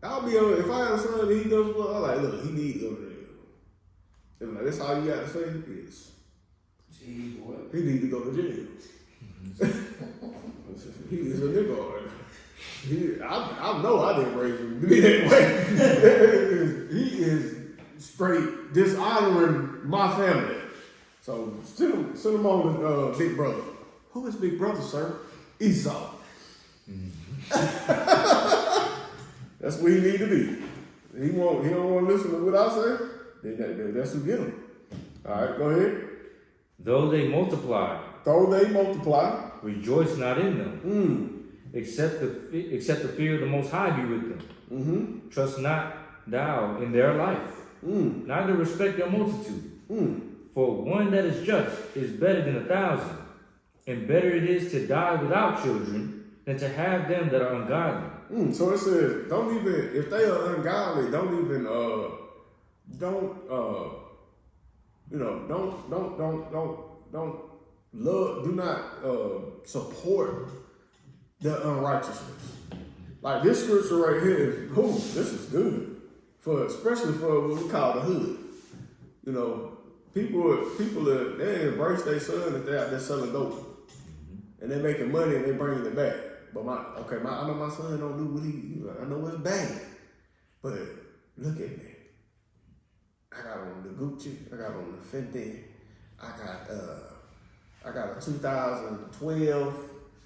I'll be on, if I had a son and he does well, I'm like, look, he needs to go to jail. And like, that's all you got to say? Yes. He needs to what? He needs to go to jail. He is a nigga. I know I didn't raise him to be that way. He is straight dishonoring my family. So send him on to Big Brother. Who is Big Brother, sir? Esau. That's where he need to be. He don't want to listen to what I say. That's who get him. All right, go ahead. Though they multiply, rejoice not in them. Except the fear of the Most High be with them. Trust not thou in their life, neither respect their multitude. For one that is just is better than 1,000, and better it is to die without children than to have them that are ungodly. So it says, don't even, if they are ungodly, do not support the unrighteousness. Like this scripture right here is, this is good. Especially for what we call the hood. You know, people that they embrace their son if they're out there selling dope. And they're making money and they bringing it back. But I know my son don't do what I know it's bad. But look at me. I got on the Gucci, I got on the Fenty, I got a 2012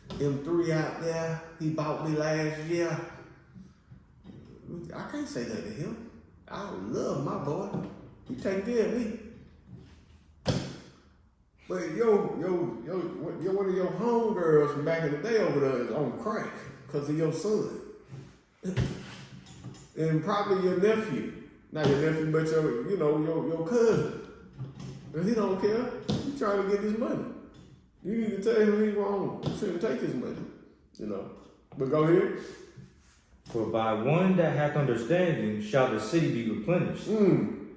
M3 out there. He bought me last year. I can't say that to him. I love my boy. He take care of me. But one of your homegirls from back in the day over there is on crack because of your son. And probably your nephew. Not your nephew, but your cousin. And he don't care. He's trying to get his money. You need to tell him he's wrong. You shouldn't take his money. But go ahead. For by one that hath understanding shall the city be replenished.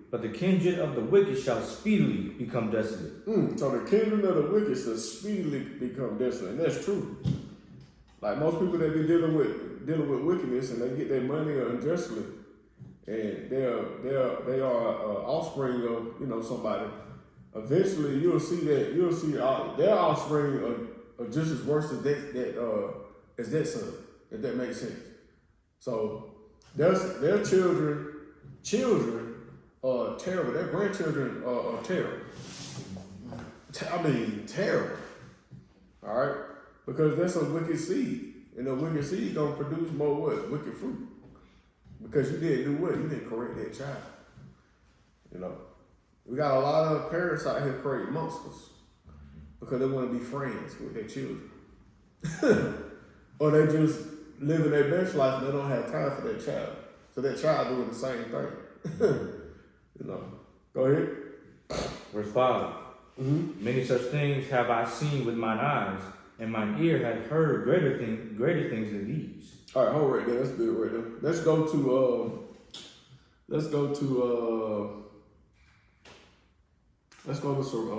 But the kindred of the wicked shall speedily become desolate. So the kindred of the wicked shall speedily become desolate. And that's true. Like most people that be dealing with wickedness and they get their money unjustly, and they are offspring of somebody. Eventually, you'll see their offspring are just as worse as that son. If that makes sense. So their children are terrible. Their grandchildren are terrible. I mean, terrible. All right, because that's a wicked seed, and a wicked seed gonna produce more what? Wicked fruit. Because you didn't do what? You didn't correct that child. We got a lot of parents out here creating monsters because they want to be friends with their children. Or they just living their best life and they don't have time for their child. So that child doing the same thing. Go ahead. Verse 5. Many such things have I seen with mine eyes, and mine ear hath heard greater things than these. All right, hold right there. That's good right there. Let's go to Sirach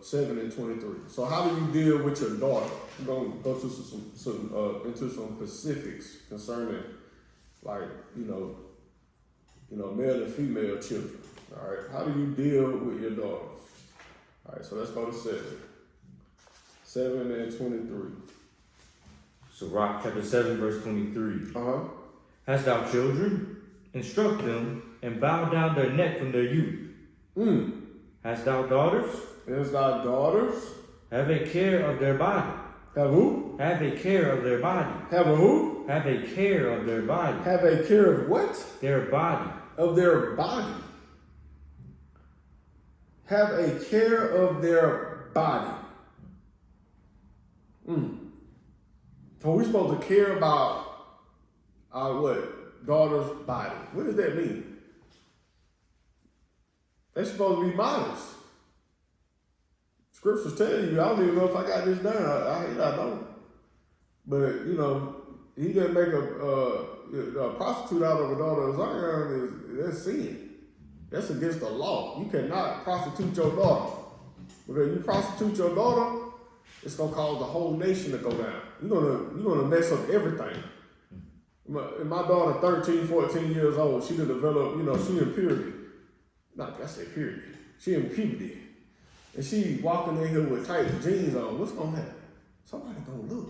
7:23. So how do you deal with your daughter? We're gonna go to into some specifics concerning male and female children. All right, how do you deal with your daughter? All right, so let's go to 7:23. Sirach chapter 7 verse 23. Hast thou children? Instruct them, and bow down their neck from their youth. Hast thou daughters? Hast thou daughters? Have a care of their body. Have who? Have a care of their body. Have a who? Have a care of their body. Have a care of what? Their body. Of their body. Have a care of their body. So we're supposed to care about our what? daughter's body. What does that mean? They're supposed to be modest. Scriptures tell you, I don't even know if I got this down. I don't. But, you know, he didn't make a prostitute out of a daughter of Zion. That's sin. That's against the law. You cannot prostitute your daughter. Because if you prostitute your daughter, it's going to cause the whole nation to go down. You're gonna mess up everything. My daughter, 13, 14 years old, she done developed, she in puberty. Not, I say puberty. She in puberty. And she walking in here with tight jeans on. What's gonna happen? Somebody gonna look.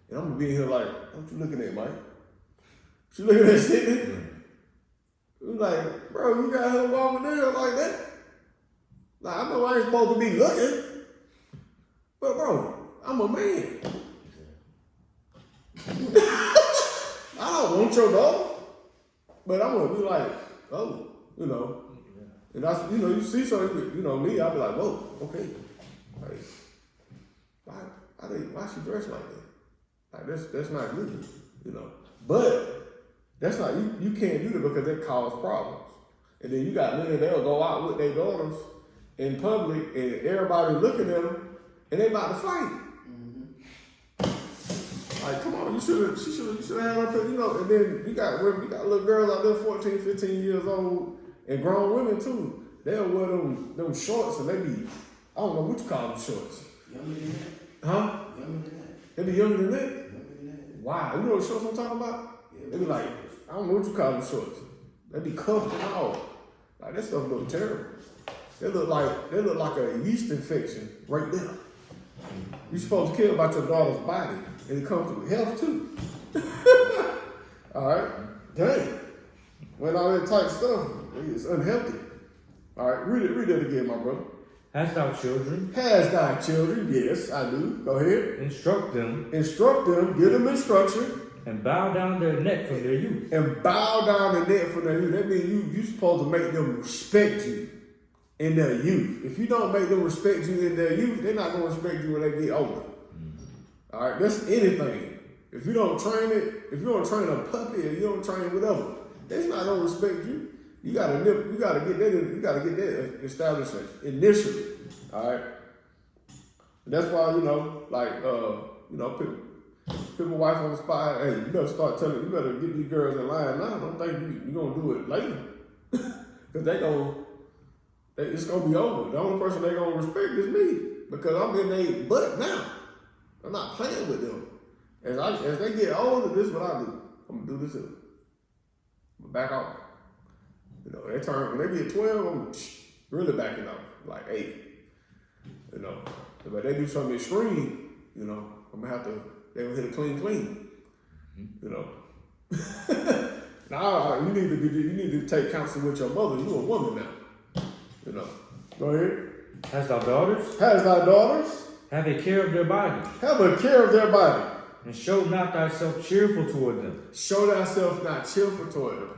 And I'm gonna be in here like, what you looking at, Mike? She looking at Sydney? Like, bro, you got her walking there like that? Like, I know I ain't supposed to be looking. But bro, I'm a man. I don't want your daughter. But I'm gonna be like, oh, And that's, you see something, me, I'll be like, whoa, okay. Like, why she dressed like that? Like, that's not good, But that's not, you can't do that because that causes problems. And then you got men, they'll go out with their daughters in public and everybody looking at them and they about to fight. Mm-hmm. Like, come on, you should have had her, and then you got little girls out there 14, 15 years old and grown women too. They'll wear them shorts and they be, I don't know what you call them shorts. Younger than that. Huh? Younger than that. They be younger than that? Younger than that. Wow, you know what shorts I'm talking about? Yeah, They be like, I don't know what you call them shorts. They be cuffed and all. Like, that stuff look terrible. They look like a yeast infection right there. You're supposed to care about your daughter's body, and it comes with health too. All right, dang. When all that tight stuff, it's unhealthy. All right, read it again, my brother. Hast thou children? Has thy children? Yes, I do. Go ahead. Instruct them. Instruct them. Give them instruction. And bow down their neck from their youth. And bow down their neck from their youth. That means you supposed to make them respect you in their youth. If you don't make them respect you in their youth, they're not going to respect you when they get older. Mm-hmm. All right, that's anything. If you don't train a puppy or you don't train whatever, they're not going to respect you. You gotta get that established initially. All right. And that's why people wife on the spot. Hey, you better start telling. You better get these girls in line now. Don't think you're gonna do it later, because it's gonna be over. The only person they gonna respect is me, because I'm in their butt now. I'm not playing with them. As they get older, this is what I do. I'm gonna do this. I'm gonna back off. They turn when they get 12. I'm really backing off, like 8. If they do something extreme, I'm gonna have to. They will hit it clean. Now you need to take counsel with your mother. You're a woman now. Go ahead. Hast thou daughters? Has thy daughters? Have a care of their body. Have a care of their body. And show not thyself cheerful toward them. Show thyself not cheerful toward them.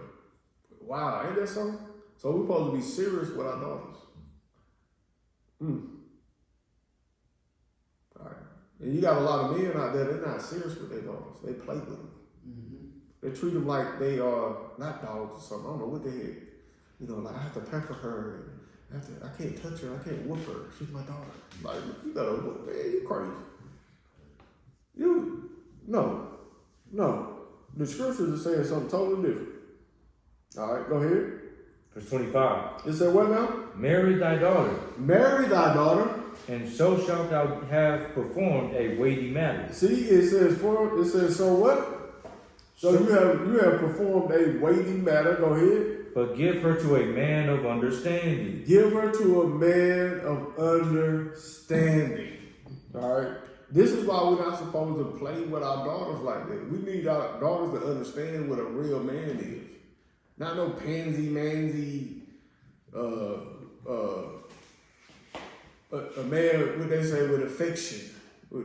Wow, ain't that something? So we're supposed to be serious with our daughters. All right. And you got a lot of men out there, they're not serious with their daughters. They play with them. Mm-hmm. They treat them like they are not dogs or something. I don't know what they had. Like I have to pamper her. And I can't touch her. I can't whoop her. She's my daughter. Like, you gotta whoop, man, you crazy. No. The scriptures are saying something totally different. All right, go ahead. Verse 25. It said what now? Marry thy daughter. Marry thy daughter. And so shalt thou have performed a weighty matter. See, it says so what? So you have performed a weighty matter. Go ahead. But give her to a man of understanding. Give her to a man of understanding. All right. This is why we're not supposed to play with our daughters like that. We need our daughters to understand what a real man is. Not no pansy-mansy, a man, what they say, with affection. It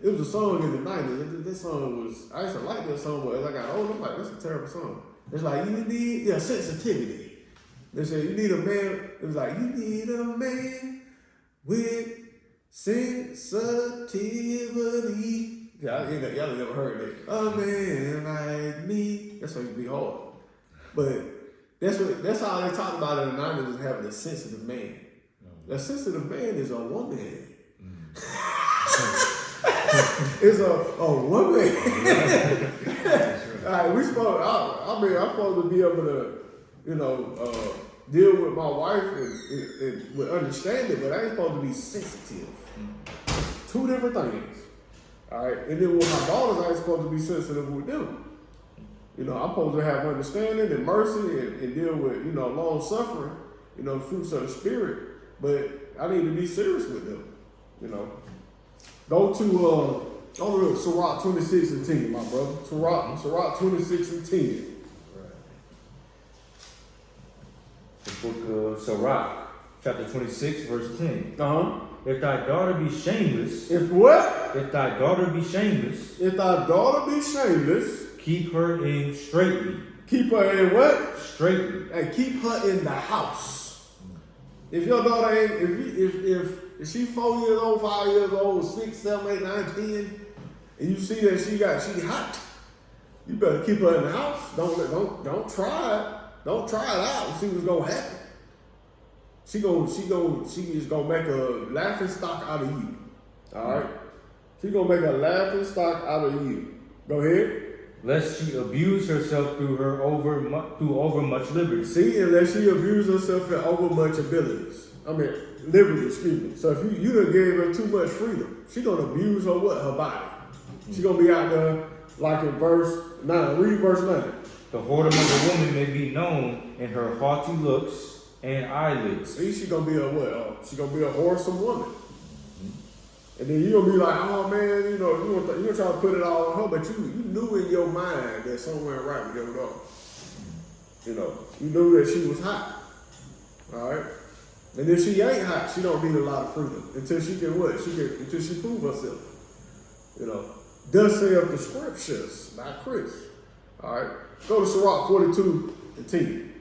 was a song in the 90s. This song was, I used to like that song, but as I got older, I'm like, that's a terrible song. It's like, you need sensitivity. They say, you need a man, it was like, you need a man with sensitivity. Yeah, y'all ain't never heard that. Oh man, like me. That's why it be hard. But that's how they talk about it in the 90s is having a sensitive man. A sensitive man is a woman. It's a woman. All right, I'm supposed to be able to, deal with my wife and with understanding, but I ain't supposed to be sensitive. Two different things. All right, and then with my daughters, I ain't supposed to be sensitive with them. I'm supposed to have understanding and mercy and deal with, long suffering, fruits of the spirit. But I need to be serious with them, Go to Sirach 26 and 10, my brother. Sirach 26 and 10. The book of Sirach, chapter 26, verse 10. Uh-huh. If thy daughter be shameless. If what? If thy daughter be shameless. If thy daughter be shameless. Keep her in straightly. Keep her in what? Straightly. And keep her in the house. If your daughter ain't, if she 4 years old, 5 years old, 6, 7, 8, 9, 10, and you see that she hot, you better keep her in the house. Don't try it. Don't try it out and see what's gonna happen. She is gonna make a laughing stock out of you. All right. She gonna make a laughing stock out of you. Go ahead. Lest she abuse herself through overmuch liberty. See, unless she abuse herself in overmuch liberty, excuse me. So if you done gave her too much freedom, she gonna abuse her what? Her body. She gonna be out there like in verse 9. Read verse 9. The whoredom of a woman may be known in her haughty looks and eyelids. See, she gonna be a what? She gonna be a whoresome woman. And then you gonna be like, oh man, you're gonna try to put it all on her, but you knew in your mind that something went right with your daughter. You knew that she was hot. All right. And if she ain't hot, she don't need a lot of freedom until she can what? Until she prove herself. Thus saith the scriptures, not Chris. All right. Go to Sirach 42 and 10.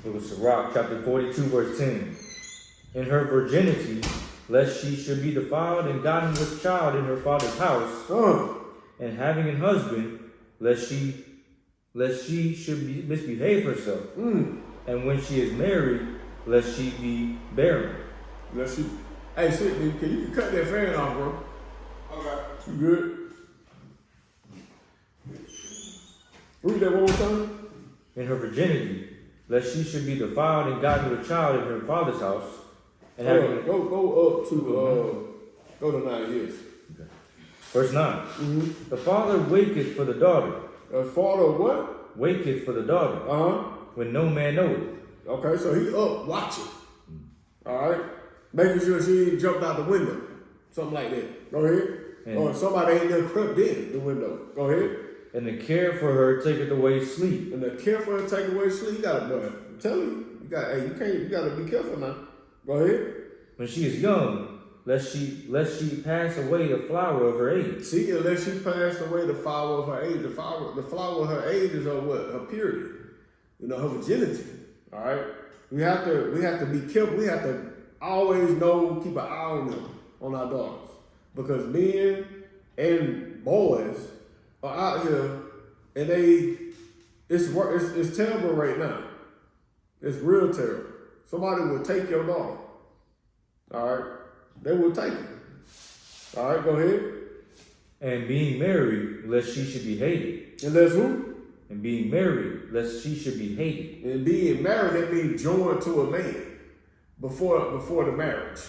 It was Sirach chapter 42, verse 10. In her virginity, lest she should be defiled and gotten with child in her father's house, and having an husband, lest she should misbehave herself, and when she is married, lest she be barren. Hey, shit, dude, can you cut that fan off, bro? Okay. You good? Read that one more time. In her virginity, lest she should be defiled and gotten with child in her father's house, and having go up to go to 9 years. Okay. Verse 9. The father waketh for the daughter. The father what? Waketh for the daughter. When no man knoweth. Okay, so he up watching. All right, making sure she ain't jumped out the window, something like that. Go ahead. Or somebody ain't there crept in the window. Go ahead. And the care for her taketh away sleep. And the care for her take away sleep. You gotta, I'm telling you, you gotta be careful now. Go ahead. When she is young, lest she pass away the flower of her age. See, unless she passed away the flower of her age, the flower of her age is her what? Her purity. Her virginity. All right. We have to be careful. We have to always keep an eye on them, on our daughters, because men and boys are out here, and it's terrible right now. It's real terrible. Somebody will take your daughter. All right, they will take it. All right, go ahead. And being married, lest she should be hated. Unless who? And being married, lest she should be hated. And being married, that means joined to a man before the marriage.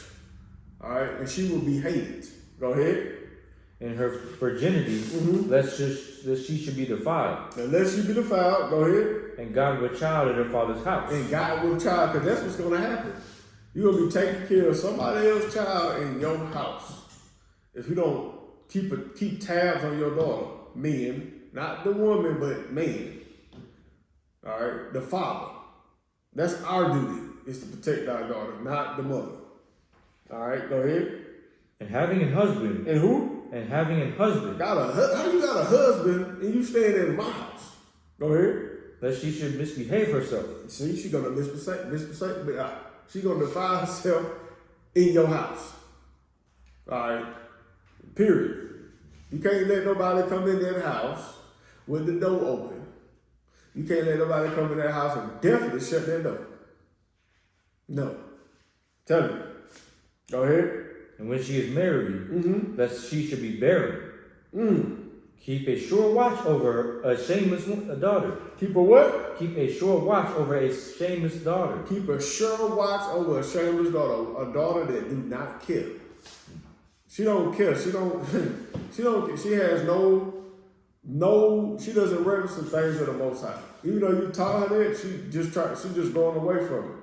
All right, and she will be hated. Go ahead. In her virginity, lest she should be defiled. Unless she be defiled, go ahead. And God with child in her father's house. And God with child, because that's what's going to happen. You're going to be taking care of somebody else's child in your house. If you don't keep tabs on your daughter, men, not the woman, but men. All right, the father. That's our duty, is to protect our daughter, not the mother. All right, go ahead. And having a husband. And who? And having a husband. How you got a husband and you staying in my house? Go ahead. lest she should misbehave herself. See, she's gonna she's gonna defile herself in your house. All right. Period. You can't let nobody come in that house with the door open. You can't let nobody come in that house and definitely shut that door. No. Tell me. Go ahead. And when she is married, lest she should be barren. Keep a sure watch over a shameless daughter. Keep a what? Keep a sure watch over a shameless daughter. Keep a sure watch over a shameless daughter, a daughter that do not care. She don't care. She has she doesn't reverence the things of the Most High. Even though you taught her that, she's just going away from it.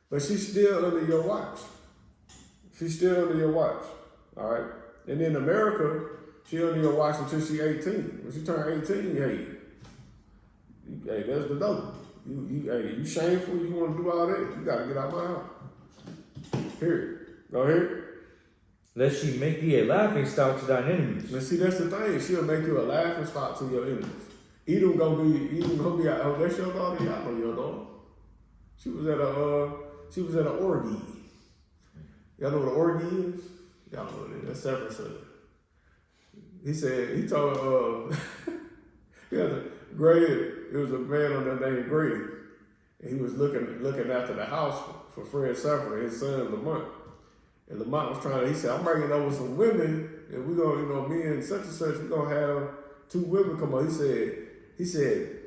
But she's still under your watch. She's still under your watch. All right? And in America, she under your watch until she's 18. When she turn 18, hey, that's the dope. You shameful, you want to do all that, you got to get out my house. Period. Go ahead. Lest she make thee a laughing stock to thine enemies. Now see, that's the thing. She'll make you a laughing stock to your enemies. Edom gonna be out. Oh, that's your daughter? Y'all know your daughter. She was at an orgy. Y'all know what an orgy is? Y'all know what it is. That's separate subject. He told it was a man on that named Grady. And he was looking after the house for Fred Suffer, his son Lamont. And Lamont was he said, I'm bringing over some women, and we're gonna, me and such, we're gonna have 2 women come on. He said,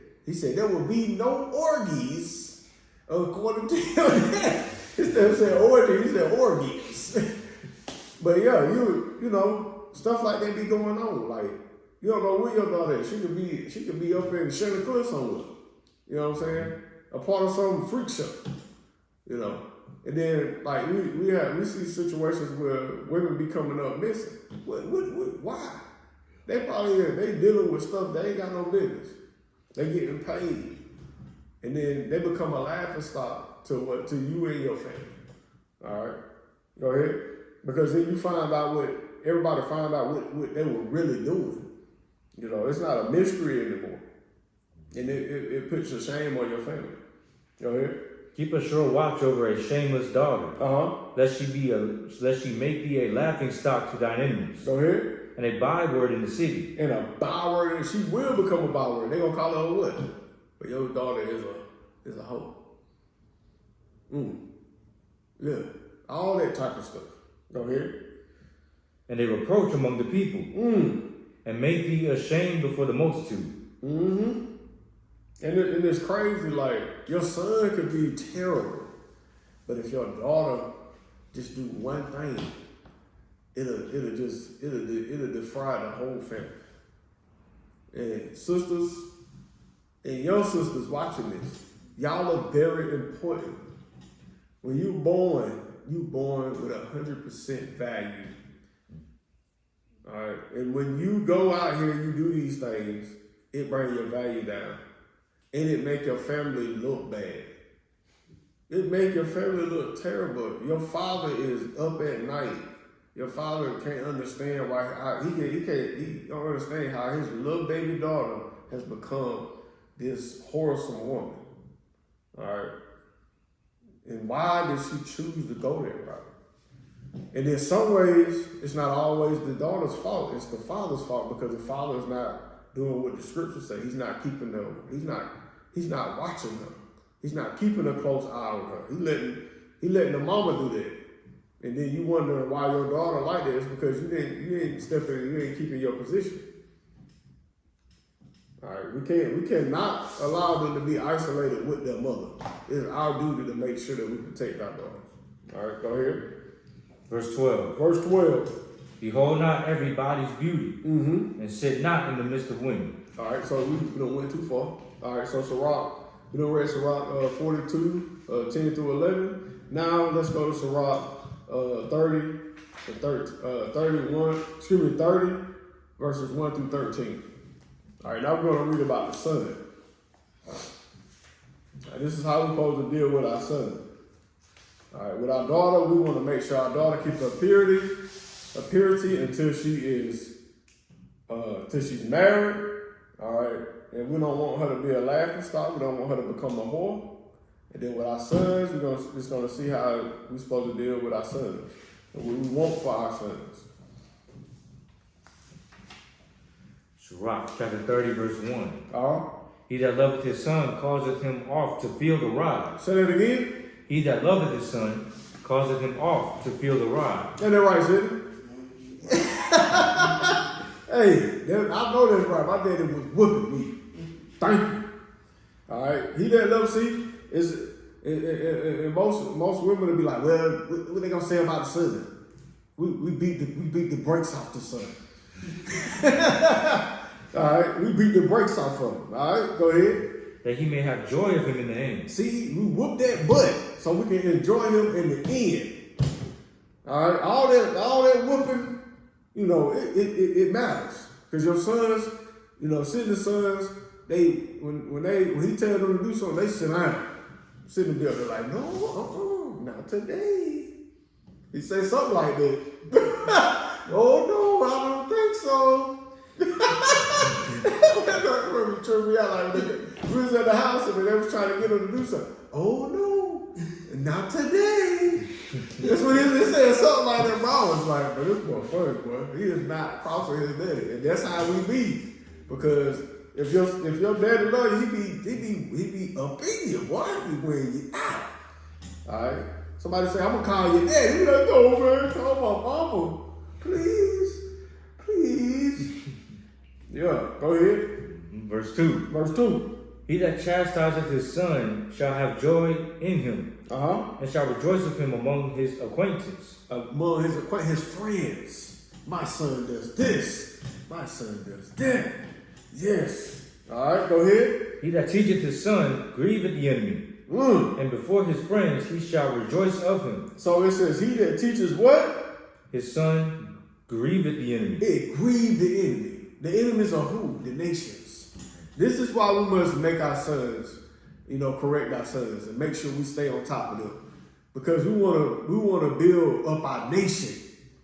there will be no orgies according to him. Instead of saying orgy, he said orgies. But yeah, you know, stuff like that be going on. Like, you don't know where your daughter is. She could be up in Shannon Cliff somewhere. You know what I'm saying? A part of some freak show. You know. And then, like, we see situations where women be coming up missing. Why? They dealing with stuff they ain't got no business. They getting paid, and then they become a laughing stock to you and your family. All right, go ahead, because then you find out everybody find out what they were really doing. You know, it's not a mystery anymore, and it puts a shame on your family. Go ahead. Keep a sure watch over a shameless daughter. Lest she make thee a laughing stock to thine enemies. Go ahead. And a byword in the city. And a byword, and she will become a byword. They gonna call her a what? But your daughter is a hoe. Yeah. All that type of stuff. Go ahead. And a reproach among the people. And make thee ashamed before the multitude. And it's crazy, like, your son could be terrible, but if your daughter just do one thing, it'll defy the whole family. And sisters, and young sisters watching this, y'all are very important. When you born with 100% value. All right, and when you go out here and you do these things, it brings your value down. And it make your family look bad. It make your family look terrible. Your father is up at night. Your father can't understand why he don't understand how his little baby daughter has become this wholesome woman. All right. And why did she choose to go that route? And in some ways, it's not always the daughter's fault. It's the father's fault, because the father is not doing what the scriptures say. He's not keeping them. He's not watching her. He's not keeping a close eye on her. He letting the mama do that. And then you wonder why your daughter like that. It's because you didn't step in, you ain't keeping your position. All right, we cannot allow them to be isolated with their mother. It's our duty to make sure that we protect our daughters. All right, go ahead. Verse 12. Verse 12. Behold not everybody's beauty, and sit not in the midst of women. All right, so we don't went too far. All right, so Sirach, we done read Sirach 42, 10 through 11. Now let's go to Sirach 30, verses 1 through 13. All right, now we're going to read about the son. Right, this is how we're supposed to deal with our son. All right, with our daughter, we want to make sure our daughter keeps her purity until she's married, All right, and we don't want her to be a laughing stock. We don't want her to become a whore. And then with our sons, we're just gonna see how we're supposed to deal with our sons and what we want for our sons. Sirach chapter 30, verse 1. Uh-huh. He that loveth his son causeth him off to feel the rod. Say that again. He that loveth his son causeth him off to feel the rod. Ain't that right, Sidney? Hey, I know that's right. My daddy was whooping me. Thank you. All right. He that loves, see, and most women will be like, well, what they gonna say about the son? We beat the brakes off the son. All right, we beat the brakes off of him. All right, go ahead. That he may have joy of him in the end. See, we whoop that butt so we can enjoy him in the end. All right, all that whooping, you know, it matters because your sons, you know, Sidney's sons, when he tells them to do something, they sit down, sit in the building like, no, not today. He says something like that. Oh no, I don't think so. Remember, tripped me out like we was at the house and they was trying to get him to do something. Oh no, not today. That's what he said, something like that. Bro, I was like, but this boy funny, boy. He is not crossing his daddy, and that's how we be. Because if your daddy love you, he be up in you, boy. He be wearing you out. All right. Somebody say, I'm gonna call your daddy. You like, no, man, call my mama, please. Yeah, go ahead. Verse 2. Verse 2. He that chastiseth his son shall have joy in him, and shall rejoice with him among his acquaintance. Among his friends. My son does this. My son does that. Yes. All right, go ahead. He that teacheth his son grieveth the enemy, and before his friends he shall rejoice of him. So it says, he that teaches what? His son grieveth the enemy. It grieved the enemy. The enemies are who? The nations. This is why we must make our sons, you know, correct our sons and make sure we stay on top of them. Because we wanna build up our nation,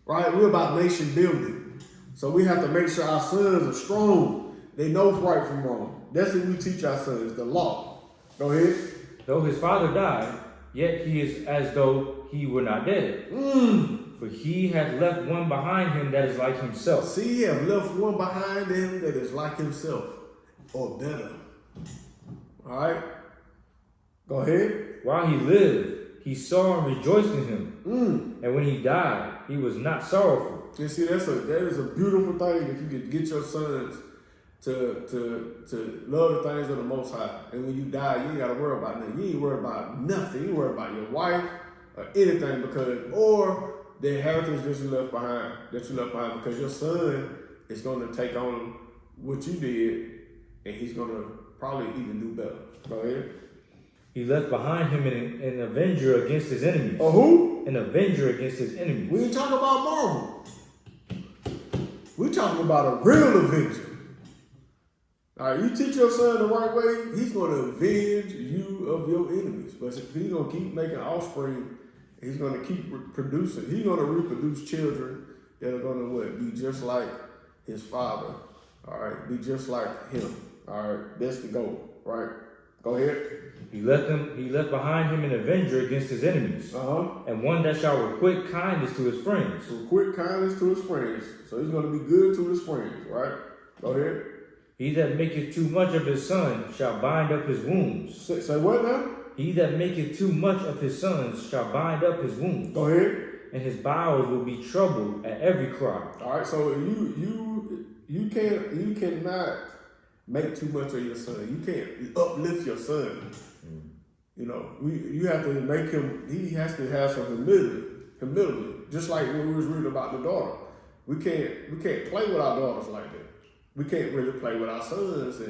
right? We're about nation building. So we have to make sure our sons are strong. They know right from wrong. That's what we teach our sons, the law. Go ahead. Though his father died, yet he is as though he were not dead. For he hath left one behind him that is like himself. See, he have left one behind him that is like himself, or better. All right? Go ahead. While he lived, he saw and rejoiced in him. And when he died, he was not sorrowful. You see, that is a beautiful thing if you could get your sons to love the things of the Most High. And when you die, you ain't got to worry about nothing. You ain't worried about nothing. You worry about your wife or anything or the inheritance that you left behind, because your son is going to take on what you did, and he's going to probably even do better. Go ahead. He left behind him an avenger against his enemies. Oh, who? An avenger against his enemies. We ain't talking about Marvel. We're talking about a real avenger. All right, you teach your son the right way, he's going to avenge you of your enemies. But he's going to keep making offspring. He's going to keep producing. He's going to reproduce children that are going to be just like his father. All right, be just like him. All right, that's the goal. Right? Go ahead. He left behind him an avenger against his enemies, and one that shall requite kindness to his friends. Requite kindness to his friends. So he's going to be good to his friends. Right? Go ahead. He that maketh too much of his son shall bind up his wounds. Say what now? He that maketh too much of his sons shall bind up his wounds. Go ahead. And his bowels will be troubled at every cry. All right, so you cannot make too much of your son. You can't uplift your son. You know, you have to make him. He has to have some humility. Just like when we was reading about the daughter, we can't play with our daughters like that. We can't really play with our sons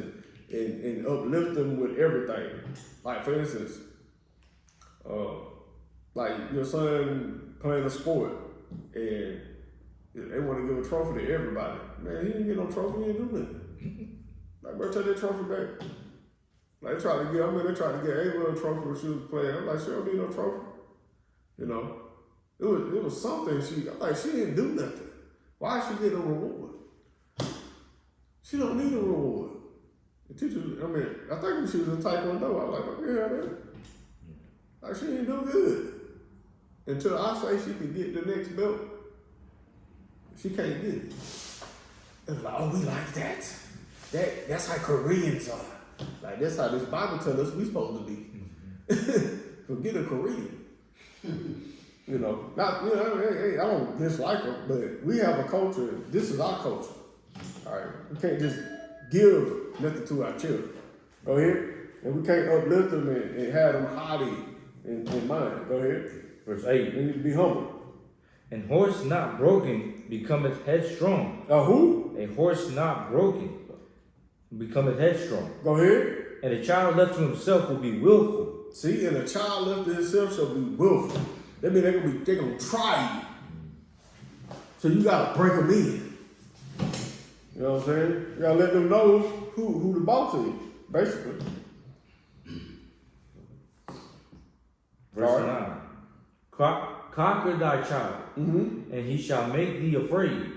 and uplift them with everything. Like for instance, like your son playing a sport and they want to give a trophy to everybody. Man, he didn't get no trophy, he didn't do nothing. Like, bro, take that trophy back. Like, they tried to get Ava a trophy when she was playing. I'm like, she don't need no trophy. You know, it was something she didn't do nothing. Why should she get a reward? She don't need a reward. The teacher, I mean, I think when she was in Taekwondo, I was like, okay, that. Like, she ain't do good. Until I say she can get the next belt, she can't get it. It's like, oh, we like that. That's how Koreans are. Like, that's how this Bible tells us we supposed to be. Forget a Korean. You know, not, you know, hey, I don't dislike them, but we have a culture. This is our culture. All right, we can't just give nothing to our children. Go ahead. And we can't uplift them and have them haughty in mind. Go ahead. Verse 8. We need to be humble. And horse not broken becometh headstrong. Who? A horse not broken becometh headstrong. Go ahead. And a child left to himself will be willful. See, and a child left to himself shall be willful. That means they're gonna try you. So you gotta break them in. You know what I'm saying? You gotta let them know who the boss is, basically. Verse 9. Conquer thy child, and he shall make thee afraid.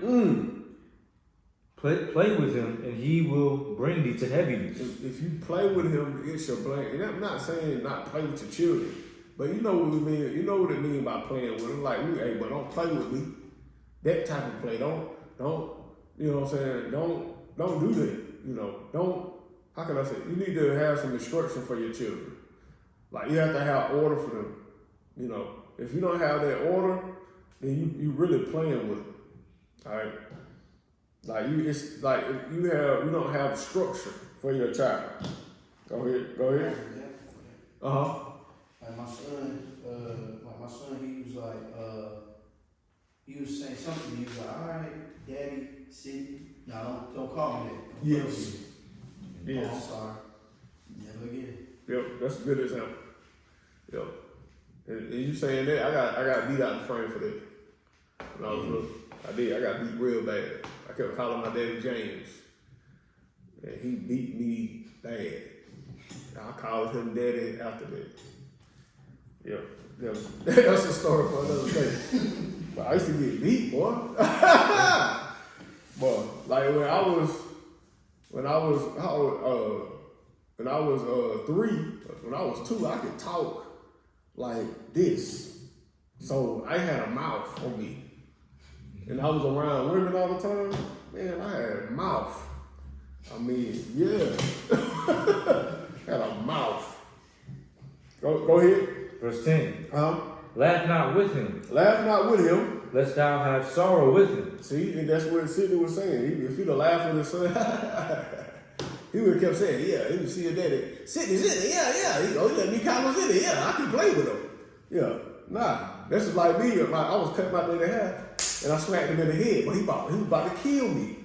Play with him, and he will bring thee to heaviness. If you play with him, it shall bring. And I'm not saying not play with your children, but you know what we mean. You know what it means by playing with them. Like, hey, but don't play with me. That type of play. Don't. You know what I'm saying? Don't do that. You know. Don't. How can I say? You need to have some instruction for your children. Like, you have to have order for them. You know. If you don't have that order, then you really playing with them. All right. Like, it's like if you don't have structure for your child. Go ahead. Like my son, he was saying something. He was like, "All right, Daddy, sit. No, don't call me that. Yes. Oh, I'm sorry. Never again." Yep, that's a good example. Yep. And you saying that, I got beat out the frame for that. When I was little. I did. I got beat real bad. I kept calling my daddy James. And he beat me bad. I called him daddy after that. Yep. That's a story for another day. But I used to get beat, boy. Boy, like when I was 3, when I was 2, I could talk like this. So I had a mouth on me. And I was around women all the time. Man, I had a mouth. I mean, yeah. Had a mouth. Go ahead. Verse 10. Laugh not with him. Laugh not with him. Lest thou have sorrow with him. See, and that's what Sidney was saying. If he'd have laughed with his son, he would have kept saying, yeah, he would see your daddy. Sidney, yeah. He let me call him Sidney. Yeah, I can play with him. Yeah, nah. That's just like me. I was cutting my daddy hair. And I smacked him in the head, but he was about to kill me.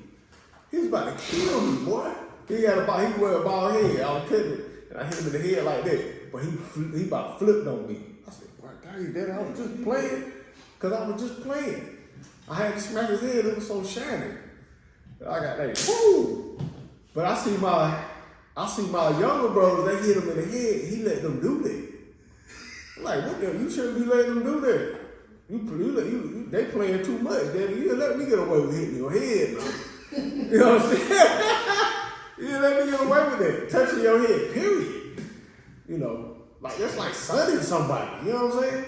He was about to kill me, boy. He wore a bald head. I was cutting it, and I hit him in the head like that. But he about flipped on me. I said, boy, dang, Daddy, I was just playing. Because I was just playing. I had to smack his head. It was so shiny. I got that, woo! But I see my younger brothers, they hit him in the head. He let them do that. I'm like, what the? You shouldn't be letting them do that. They playing too much, Daddy. You let me get away with hitting your head, man. You know what I'm saying? You let me get away with that. Touching your head, period. You know, like that's like sunning somebody. You know what I'm saying?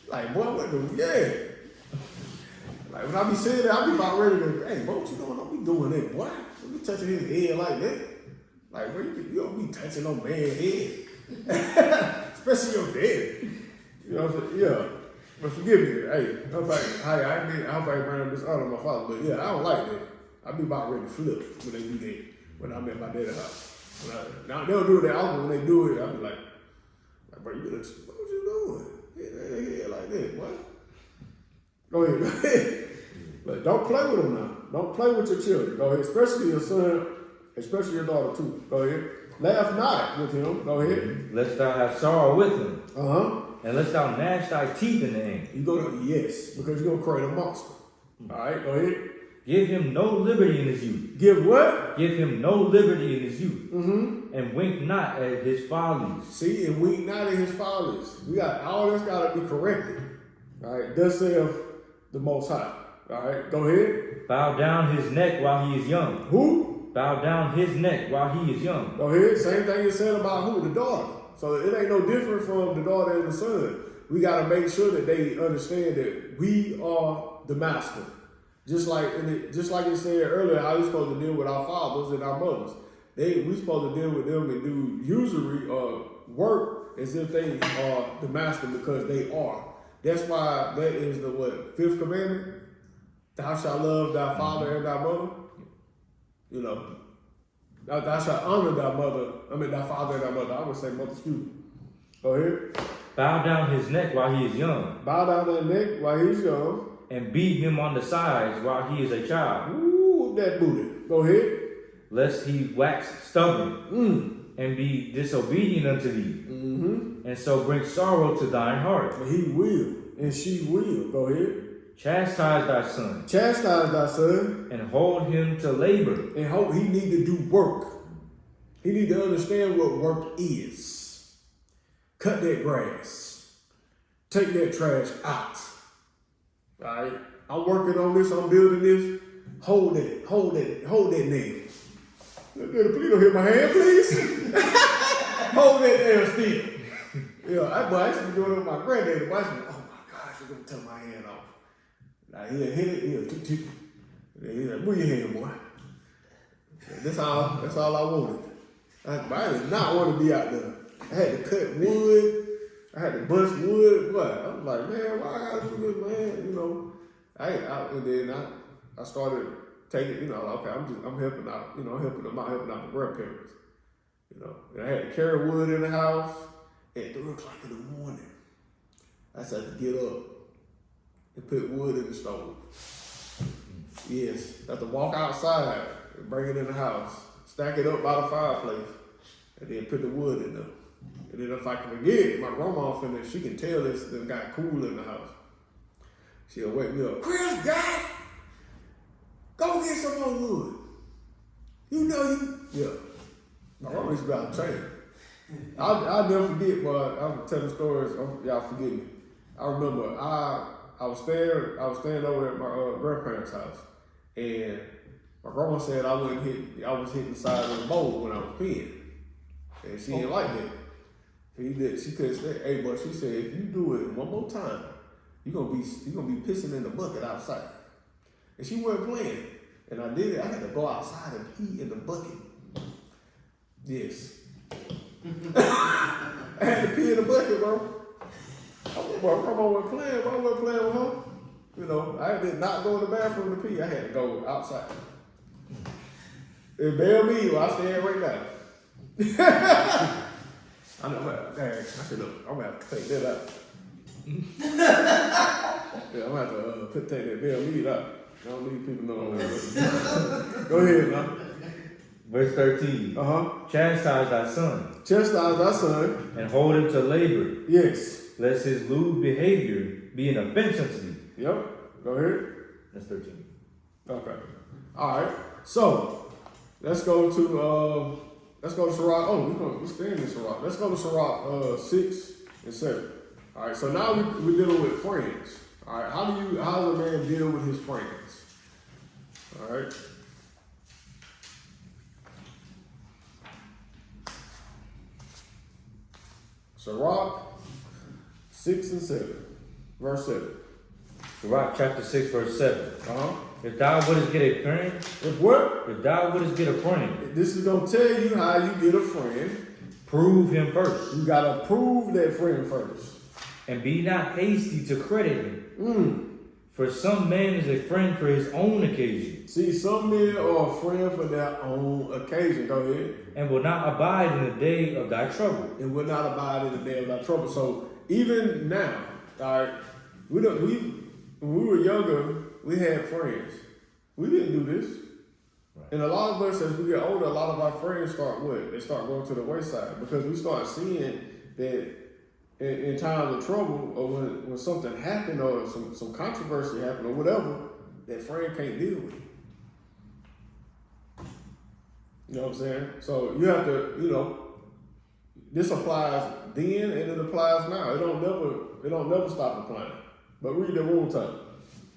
Like, boy, what the, yeah. Like when I be saying that, I be about ready to, hey, boy, what you doing? Don't be doing that, boy. Don't be touching his head like that. Like, bro, you don't be touching no man's head. Especially your dad. You know what I'm saying? Yeah. But forgive me, hey, I hope I bring up this honor my father, but yeah, I don't like that. I be about ready to flip when they do that, when I'm at my dad's house. Now they'll do it that often. When they do it, I be like, bro, what you doing? Yeah, like that, what? Go ahead. But don't play with them now. Don't play with your children. Go ahead, especially your son, especially your daughter too. Go ahead. Laugh not with him. Go ahead. Lest thou have sorrow with him. And lest thou gnash thy teeth in the end. Yes, because you're going to create a monster. All right, go ahead. Give him no liberty in his youth. Give what? Give him no liberty in his youth. And wink not at his follies. See, and wink not at his follies. All this got to be corrected. All right, thus saith the Most High. All right, go ahead. Bow down his neck while he is young. Who? Bow down his neck while he is young. Go ahead. Same thing is said about who? The daughter. So it ain't no different from the daughter and the son. We got to make sure that they understand that we are the master. Just like it said earlier, how we supposed to deal with our fathers and our mothers. We supposed to deal with them and do usury or work as if they are the master, because they are. That's why that is the fifth commandment. Thou shalt love thy father and thy mother. You know, thou shalt honor thy father and thy mother. I would say mother, excuse me. Go ahead. Bow down his neck while he is young. Bow down his neck while he's young. And beat him on the sides while he is a child. Ooh, that booty. Go ahead. Lest he wax stubborn and be disobedient unto thee. Mm-hmm. And so bring sorrow to thine heart. But he will, and she will. Go ahead. Chastise thy son. Chastise thy son. And hold him to labor. And hope he need to do work. He need to understand what work is. Cut that grass. Take that trash out. All right? I'm working on this. I'm building this. Hold that nail. Please don't hit my hand, please. Hold that nail still. Yeah, I used to be doing it with my granddaddy. I used to be, oh my gosh, you're going to take my hand off. Now he'll hit it, he's like, move your hand, boy. That's all I wanted. I did not want to be out there. I had to cut wood. I had to bust wood. What? I was like, man, why I gotta do this, man? You know, and then I started taking, you know, okay, I'm helping out, you know, helping them out, helping out my grandparents. You know, and I had to carry wood in the house at 3 o'clock in the morning. I just had to get up and put wood in the stove. Yes, I have to walk outside and bring it in the house, stack it up by the fireplace, and then put the wood in there. And then if I can forget, my grandma she can tell this got cool in the house. She'll wake me up, Chris, Dad, go get some more wood. You know you, yeah. My grandma used to be out of train. I'll never forget, but I'm telling stories, y'all forgive me. I remember I was staying over at my grandparents' house, and my grandma said I was hitting the side of the bowl when I was peeing, and she didn't like that. She couldn't say, hey, but she said if you do it one more time, you're gonna be pissing in the bucket outside. And she wasn't playing, and I did it. I had to go outside and pee in the bucket. Yes, I had to pee in the bucket, bro. Well, grandma wasn't playing. I wasn't playing with her. You know, I did not go in the bathroom to pee. I had to go outside. It bailed me. Well, I stand right now. I know. Dang, I'm gonna have to take that out. Yeah, I'm gonna have to take that bail me out. I don't need people knowing that. Go ahead, now. Verse 13. Chastise thy son. Chastise thy son. And hold him to labor. Yes. Lest his lewd behavior be an offense unto thee. Yep. Go ahead. That's 13. Okay. All right. So let's go to Sirach. Oh, we're staying in Sirach. Let's go to Sirach 6 and 7. All right. So now we're dealing with friends. All right. How does a man deal with his friends? All right. Sirach 6 and 7. Verse 7. Sirach chapter 6, verse 7. If thou wouldest get a friend. If what? If thou wouldest get a friend. This is going to tell you how you get a friend. Prove him first. You got to prove that friend first. And be not hasty to credit him. For some man is a friend for his own occasion. See, some men are a friend for their own occasion. Go ahead. And will not abide in the day of thy trouble. And will not abide in the day of thy trouble. So even now, all right, when we were younger, we had friends. We didn't do this. Right. And a lot of us, as we get older, a lot of our friends start what? They start going to the wayside because we start seeing that in times of trouble or when something happened or some controversy happened or whatever, that friend can't deal with it. You know what I'm saying? So you have to, you know, this applies then and it applies now. It don't never stop applying. But read the room time.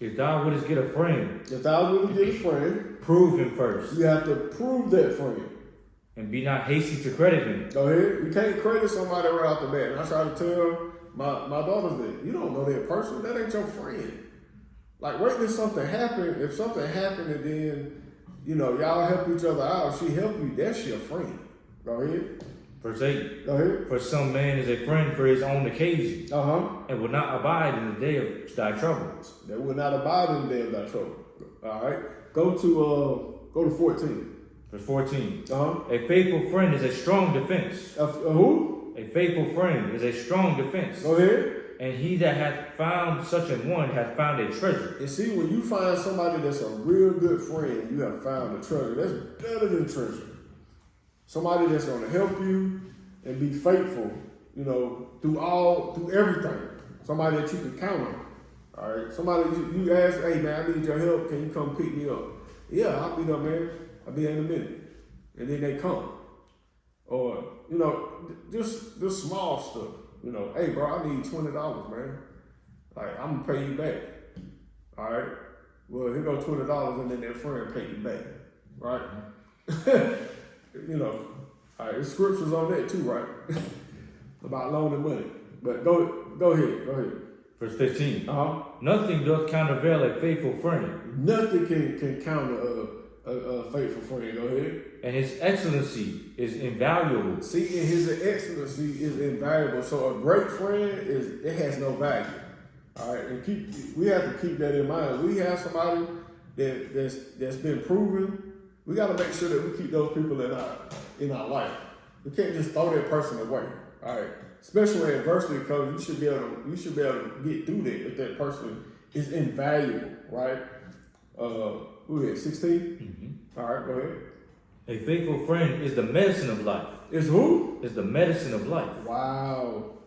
If thou wouldest get a friend, If thou wouldn't get a friend, prove him first, you have to prove that friend. and be not hasty to credit him. Go ahead. You can't credit somebody right off the bat. And I try to tell my daughters that you don't know that person. That ain't your friend. Like, wait till something happen. If something happened and then, y'all help each other out, she help you, that's your friend. Go ahead. Verse 8. Go ahead. For some man is a friend for his own occasion, and will not abide in the day of thy trouble. That will not abide in the day of thy trouble. All right. Go to 14. Verse 14. Uh-huh. A faithful friend is a strong defense. Who? A faithful friend is a strong defense. Go ahead. And he that hath found such an one hath found a treasure. And see, when you find somebody that's a real good friend, you have found a treasure. That's better than treasure. Somebody that's going to help you and be faithful, through everything. Somebody that you can count on. All right. Somebody you ask, hey man, I need your help. Can you come pick me up? Yeah, I'll be there, man. I'll be there in a minute. And then they come. Or, just small stuff. Hey bro, I need $20, man. Like, I'm gonna pay you back. All right. Well, here go $20, and then that friend pay you back, right? All right. There's scriptures on that too, right? About loaning money. But go ahead. Verse 15. Nothing doth countervail a faithful friend. Nothing can counter a faithful friend. Go ahead. And his excellency is invaluable. See, and his excellency is invaluable. So a great friend has no value. All right, and we have to keep that in mind. We have somebody that's been proven. We got to make sure that we keep those people in our life. We can't just throw that person away. All right, especially in adversity, because you should be able to get through that if that person is invaluable, right? Who is 16? All right, go ahead. A faithful friend is the medicine of life. Is who? Is the medicine of life. Wow.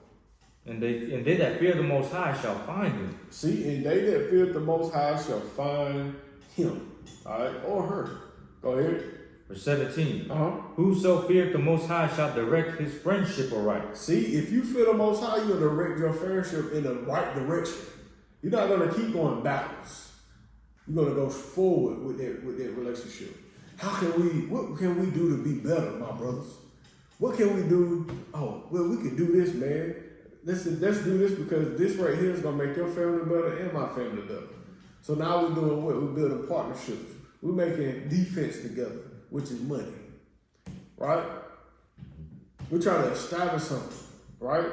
And they that fear the Most High shall find him. See, and they that fear the Most High shall find him. All right, or her. Go ahead. Verse 17. Whoso feareth the Most High shall direct his friendship aright. See, if you fear the Most High, you'll direct your friendship in the right direction. You're not going to keep going backwards. You're going to go forward with that relationship. What can we do to be better, my brothers? What can we do? Oh, well, we can do this, man. Let's do this because this right here is going to make your family better and my family better. So now we're doing what? We're building partnerships. We're making defense together, which is money, right? We're trying to establish something, right?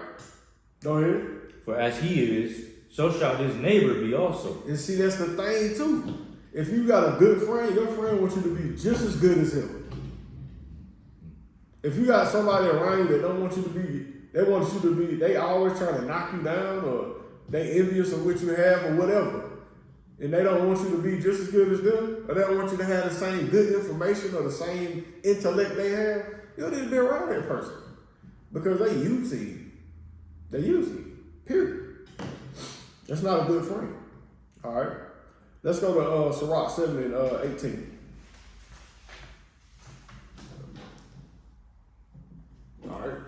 Go ahead. For as he is, so shall his neighbor be also. And see, that's the thing too. If you got a good friend, your friend wants you to be just as good as him. If you got somebody around you that don't want you to be, they always trying to knock you down, or they envious of what you have or whatever, and they don't want you to be just as good as them, or they don't want you to have the same good information or the same intellect they have, you don't need to be around that person. Because they use you. They use you. Period. That's not a good friend. All right. Let's go to Sirach 7 and 18. All right.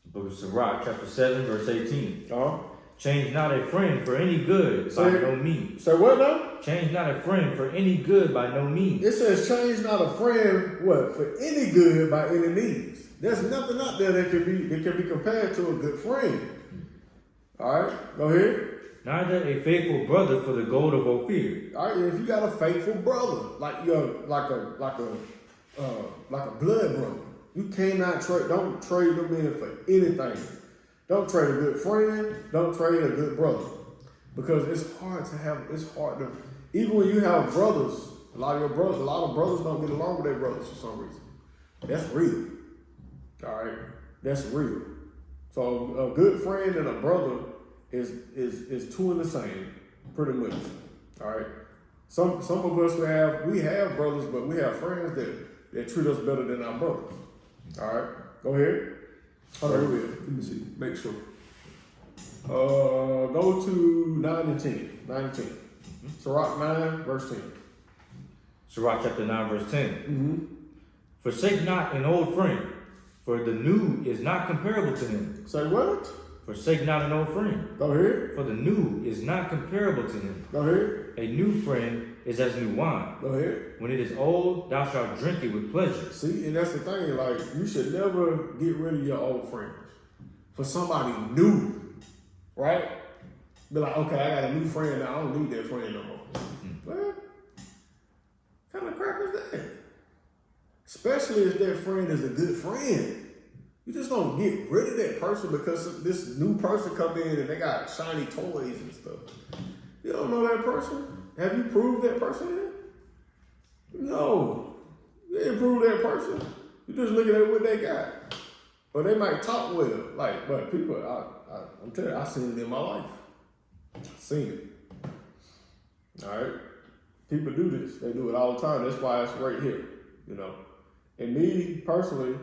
Book of Sirach, chapter 7, verse 18. Uh-huh. Change not a friend for any good by no means. Say what now? Change not a friend for any good by no means. It says change not a friend, what? For any good by any means. There's nothing out there that can be compared to a good friend. All right, go ahead. Neither a faithful brother for the gold of Ophir. All right, if you got a faithful brother, like a blood brother, you cannot trade. Don't trade them in for anything. Don't trade a good friend. Don't trade a good brother, because it's hard to. Even when you have brothers, a lot of brothers don't get along with their brothers for some reason. That's real. All right, that's real. So a good friend and a brother is two in the same, pretty much. All right. Some of us we have brothers, but we have friends that treat us better than our brothers. All right. Go ahead. Hold on, let me see. Make sure. Go to 9 and 10. 9 and 10. Sirach 9, verse 10. Sirach chapter 9, verse 10. Mm-hmm. Forsake not an old friend, for the new is not comparable to him. Say what? Forsake not an old friend. Go ahead. For the new is not comparable to him. Go ahead. A new friend is as new wine. Go ahead. When it is old, thou shalt drink it with pleasure. See, and that's the thing. Like, you should never get rid of your old friends for somebody new, right? Be like, okay, I got a new friend now. I don't need that friend no more. What kind of crap is that? Especially if that friend is a good friend. You just don't get rid of that person because this new person come in and they got shiny toys and stuff. You don't know that person. Have you proved that person yet? No. You ain't proved that person. You just looking at what they got. Or they might talk well. Like, but people, I'm telling you, I've seen it in my life. I've seen it. All right? People do this. They do it all the time. That's why it's right here, you know. And me, personally,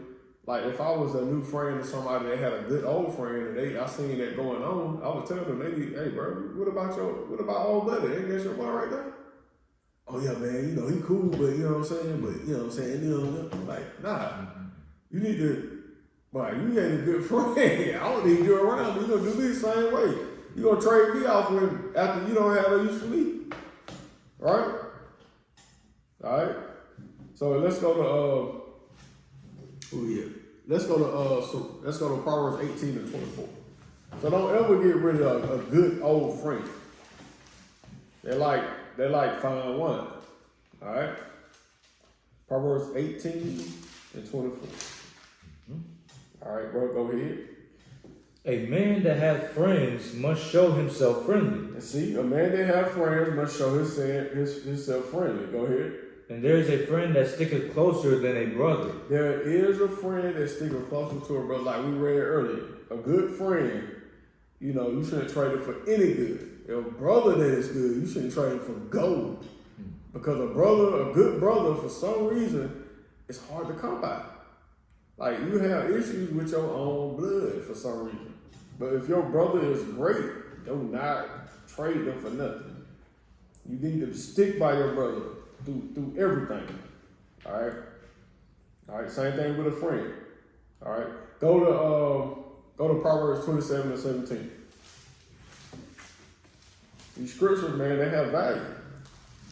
like if I was a new friend or somebody that had a good old friend and I seen that going on, I would tell them, hey bro, what about old buddy? Ain't that your boy right there? Oh yeah, man, you know, he cool, but you know what I'm saying? But you know what I'm saying? You know, like, nah. You need to, boy, you ain't a good friend. I don't need you around, but you gonna do me the same way. You gonna trade me off when after you don't have no use for me. Right? Alright? So let's go to let's go to Proverbs 18 and 24. So don't ever get rid of a good old friend. They're like fine wine. Alright? Proverbs 18 and 24. Alright, bro, go ahead. A man that hath friends must show himself friendly. And see, a man that have friends must show himself friendly. Go ahead. And there is a friend that sticketh closer than a brother. There is a friend that sticketh closer to a brother, like we read earlier. A good friend, you know, you shouldn't trade it for any good. A brother that is good, you shouldn't trade it for gold. Because a good brother, for some reason, it's hard to come by. Like, you have issues with your own blood for some reason. But if your brother is great, do not trade them for nothing. You need to stick by your brother through everything. All right, same thing with a friend. All right, go to Proverbs 27 and 17. These scriptures, man, they have value.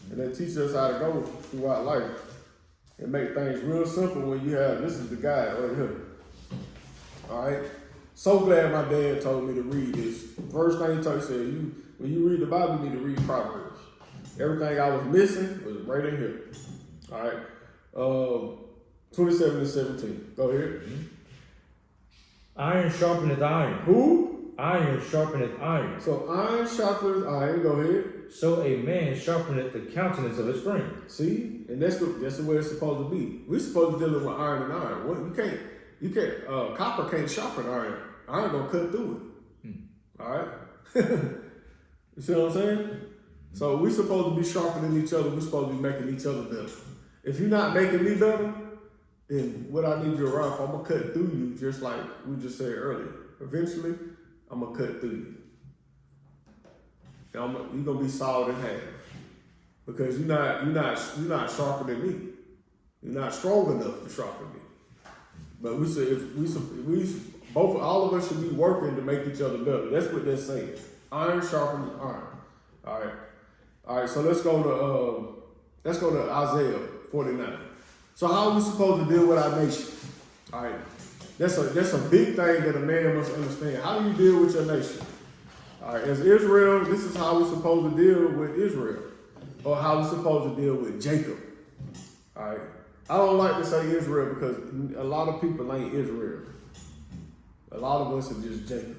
And they teach us how to go throughout life. It make things real simple when you have, this is the guy right here. All right. So glad my dad told me to read this. First thing he told me, he said, when you read the Bible, you need to read Proverbs. Everything I was missing was right in here. All right. 27 and 17. Go ahead. Iron sharpeneth iron. Who? Iron sharpeneth iron. So iron sharpeneth iron. Go ahead. So a man sharpeneth the countenance of his friend. See? And that's the way it's supposed to be. We're supposed to deal with iron and iron. What, you can't, copper can't sharpen iron. Iron gonna cut through it. All right? You see what I'm saying? So we're supposed to be sharpening each other. We're supposed to be making each other better. If you're not making me better, then what I need you around for, I'm gonna cut through you just like we just said earlier. Eventually, I'm gonna cut through you. And you're gonna be solid in half. Because you're not sharper than me. You're not strong enough to sharpen me. But we say all of us should be working to make each other better. That's what they're saying. Iron sharpens iron. All right. So let's go to Isaiah 49. So how are we supposed to deal with our nation? All right. That's a big thing that a man must understand. How do you deal with your nation? All right. As Israel, this is how we're supposed to deal with Israel, or how we're supposed to deal with Jacob. All right. I don't like to say Israel because a lot of people ain't Israel. A lot of us are just Jacob.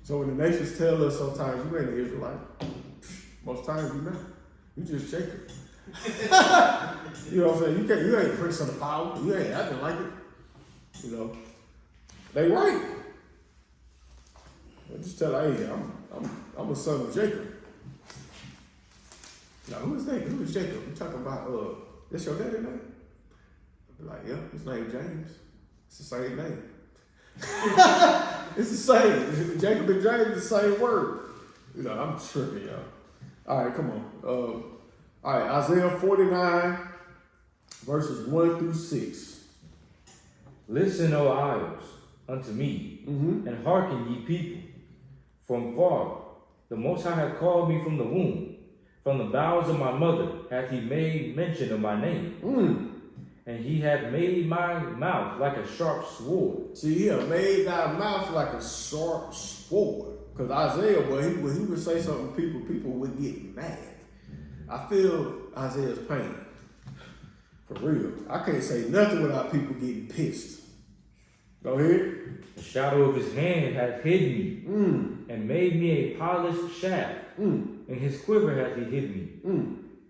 So when the nations tell us sometimes you ain't an Israelite, most times you're not. You just Jacob. You know what I'm saying? You ain't Prince of the Power. You ain't acting like it. You know. They right. But just tell her, hey, I'm a son of Jacob. Now who is that? Who is Jacob? You talking about that's your daddy name? I'll be like, yeah, his name James. It's the same name. It's the same. Jacob and James, the same word. You know, I'm tripping, y'all. All right, come on. All right, Isaiah 49, verses 1 through 6. Listen, O isles, unto me, Mm-hmm. and hearken ye people from far. The Most High hath called me from the womb. From the bowels of my mother hath he made mention of my name. And he hath made my mouth like a sharp sword. See, he have made thy mouth like a sharp sword. Because Isaiah, when he would say something, people would get mad. I feel Isaiah's pain. For real. I can't say nothing without people getting pissed. Go ahead. The shadow of his hand hath hid me, and made me a polished shaft. In his quiver hath he hid me,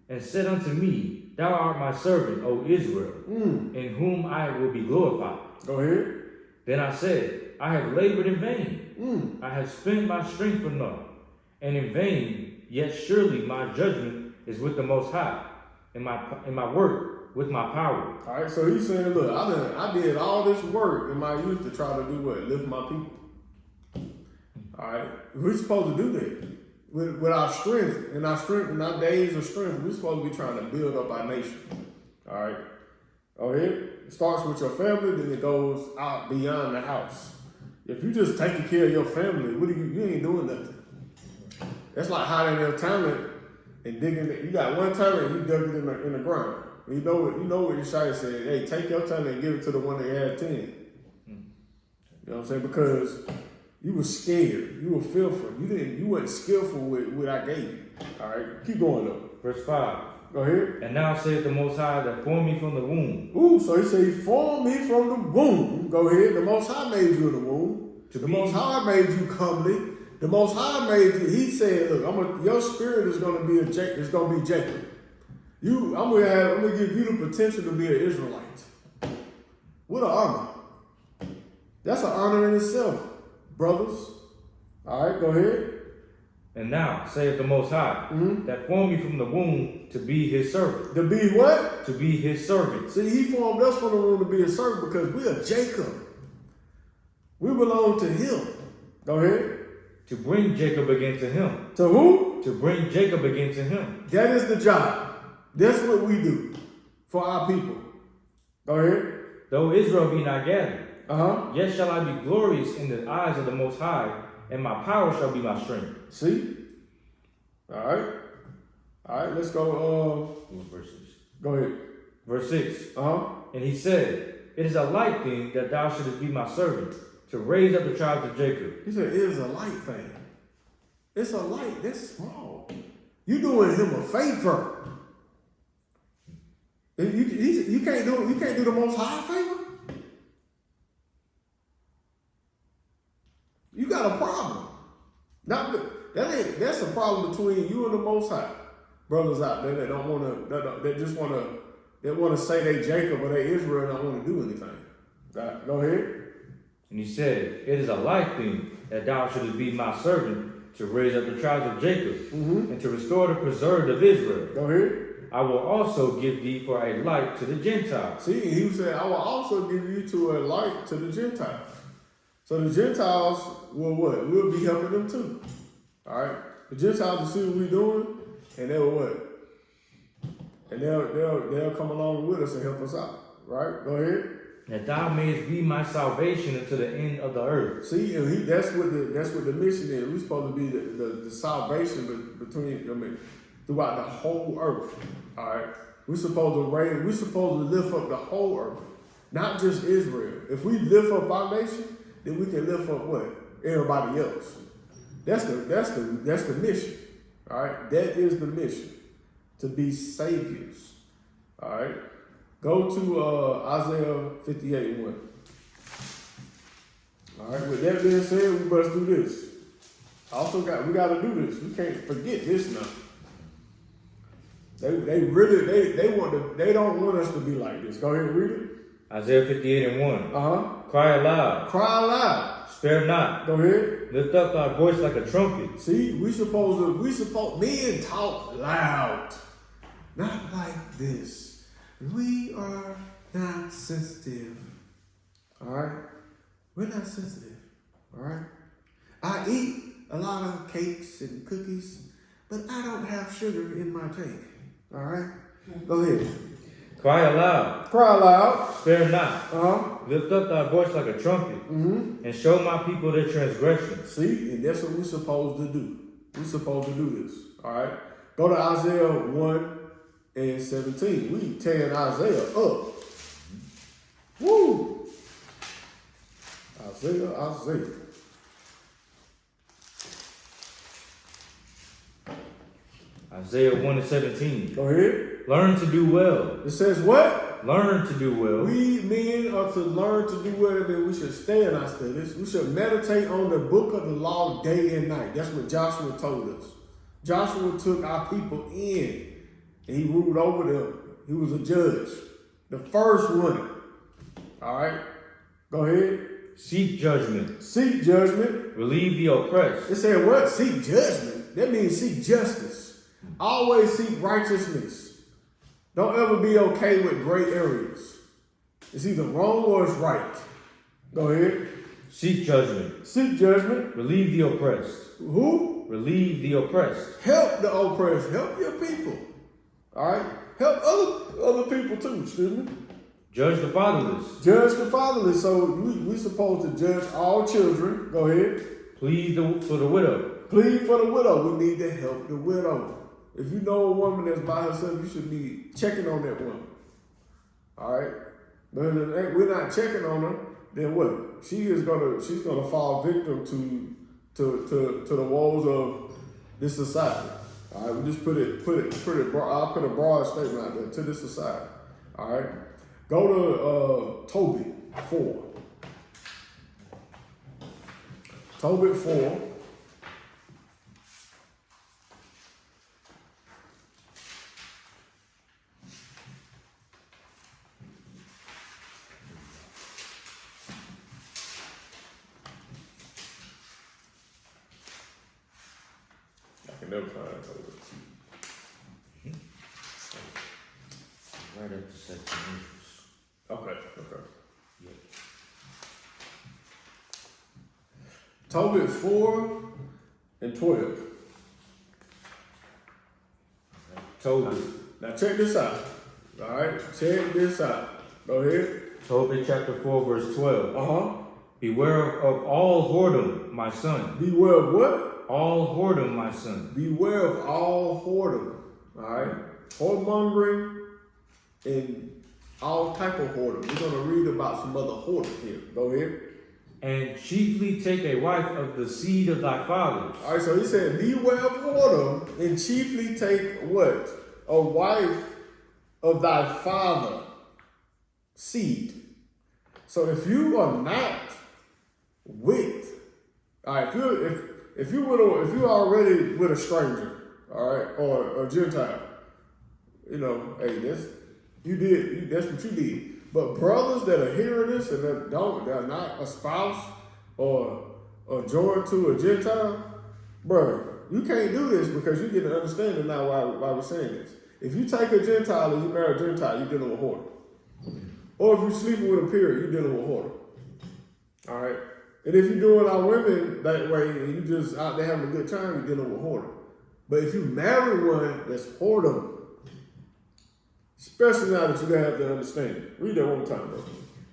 and said unto me, Thou art my servant, O Israel, in whom I will be glorified. Go ahead. Then I said, I have labored in vain. I have spent my strength for naught, and in vain. Yet surely my judgment is with the Most High, and my work with my power. All right, so he's saying, look, I did all this work in my youth to try to do what? Lift my people. All right, we're supposed to do that. With our strength, in our days of strength, we're supposed to be trying to build up our nation. All right, okay. It starts with your family, then it goes out beyond the house. If you just taking care of your family, you ain't doing nothing. That's like hiding your talent and digging it. You got one talent, you dug it in the ground. You know what Yeshua said. Hey, take your talent and give it to the one that had 10. You know what I'm saying? Because you were scared. You were fearful. You weren't skillful with what I gave you. All right, keep going though. Verse 5. Go ahead. And now saith the Most High that formed me from the womb. Ooh, so he said he formed me from the womb. Go ahead. The Most High made you in the womb. The Most High made you comely. The Most High made you. He said, "Look, your spirit is going to be It's going to be Jacob. I'm gonna give you the potential to be an Israelite. What an honor! That's an honor in itself, brothers. All right, go ahead. And now saith the Most High that formed me from the womb to be his servant. To be what? To be his servant. See, he formed us from the womb to be his servant because we are Jacob. We belong to him. Go ahead. To bring Jacob again to him. To who? To bring Jacob again to him. That is the job. That's what we do for our people. Go ahead. Though Israel be not gathered, Uh-huh. yet shall I be glorious in the eyes of the Most High, and my power shall be my strength. See? All right. All right, let's go. What verses? Go ahead. Verse 6. Uh-huh. And he said, It is a light thing that thou shouldest be my servant, to raise up the tribes of Jacob. He said, it is a light thing. It's a light. That's small. You doing him a favor. You can't do the Most High a favor. You got a problem. That's a problem between you and the Most High. Brothers out there that don't want to, that just want to say they Jacob or they Israel and don't want to do anything. Right, go ahead. And he said, It is a light thing that thou shouldest be my servant, to raise up the tribes of Jacob, and to restore the preserved of Israel. Go ahead. I will also give thee for a light to the Gentiles. See, he said, I will also give you to a light to the Gentiles. So the Gentiles will what? We'll be helping them too. All right? The Gentiles will see what we're doing, and they'll what? And they'll come along with us and help us out. Right? Go ahead. That thou mayest be my salvation unto the end of the earth. See, and that's what the mission is. We're supposed to be the salvation between, throughout the whole earth. All right, we're supposed to lift up the whole earth, not just Israel. If we lift up our nation, then we can lift up what? Everybody else. That's the mission. All right, that is the mission, to be saviors. All right, go to Isaiah 58:1. All right, with that being said, we must do this. We got to do this. We can't forget this now. They don't want us to be like this. Go ahead and read it. Isaiah 58:1. Uh-huh. Cry aloud. Cry aloud. Spare not. Go ahead. Lift up thy voice like a trumpet. See, men talk loud. Not like this. We are not sensitive. All right? We're not sensitive. All right? I eat a lot of cakes and cookies, but I don't have sugar in my cake. All right? Go ahead. Cry aloud. Cry aloud. Spare not. Uh-huh. Lift up thy voice like a trumpet, and show my people their transgressions. See, and that's what we're supposed to do. We're supposed to do this. All right. Go to Isaiah 1:17. We tearing Isaiah up. Woo! Isaiah. Isaiah 1:17. Go ahead. Learn to do well. It says what? Learn to do well. We men are to learn to do well. Then we should stay in our studies. We should meditate on the book of the law day and night. That's what Joshua told us. Joshua took our people in, and he ruled over them. He was a judge, the first one. All right, go ahead. Seek judgment. Seek judgment. Relieve the oppressed. It said what? Seek judgment. That means seek justice. Always seek righteousness. Don't ever be okay with gray areas. It's either wrong or it's right. Go ahead. Seek judgment. Seek judgment. Relieve the oppressed. Who? Relieve the oppressed. Help the oppressed. Help your people. All right? Help other people too, excuse me. Judge the fatherless. Judge the fatherless. So we supposed to judge all children. Go ahead. Plead for the widow. Plead for the widow. We need to help the widow. If you know a woman that's by herself, you should be checking on that woman. All right? But if we're not checking on her, then what? She's gonna fall victim to the woes of this society. All right, we just put it. I'll put a broad statement out there to this society. All right, go to Tobit 4. Tobit 4. Never find it. Right up to section interest. Okay. Yeah. Tobit 4 and 12. Tobit. Now check this out. All right, check this out. Go ahead. Tobit chapter 4 verse 12. Uh-huh. Beware of all whoredom, my son. Beware of what? All whoredom, my son. Beware of all whoredom. All right? Whoremongering and all type of whoredom. We're going to read about some other whoredom here. Go ahead. And chiefly take a wife of the seed of thy fathers. All right, so he said, beware of whoredom and chiefly take what? A wife of thy father seed. So if you are not with, all right, if you're already with a stranger, all right, or a Gentile, you know, hey, that's what you did. But brothers that are hearing this and they're not a spouse or joined to a Gentile, bro, you can't do this because you get an understanding now why we're saying this. If you take a Gentile and you marry a Gentile, you're dealing with whoredom. Or if you're sleeping with a period, you're dealing with whoredom. All right. And if you're doing our women that way and you just out there having a good time, you're dealing with whoredom. But if you marry one that's whoredom, especially now that you have the understanding. Read that one more time, bro.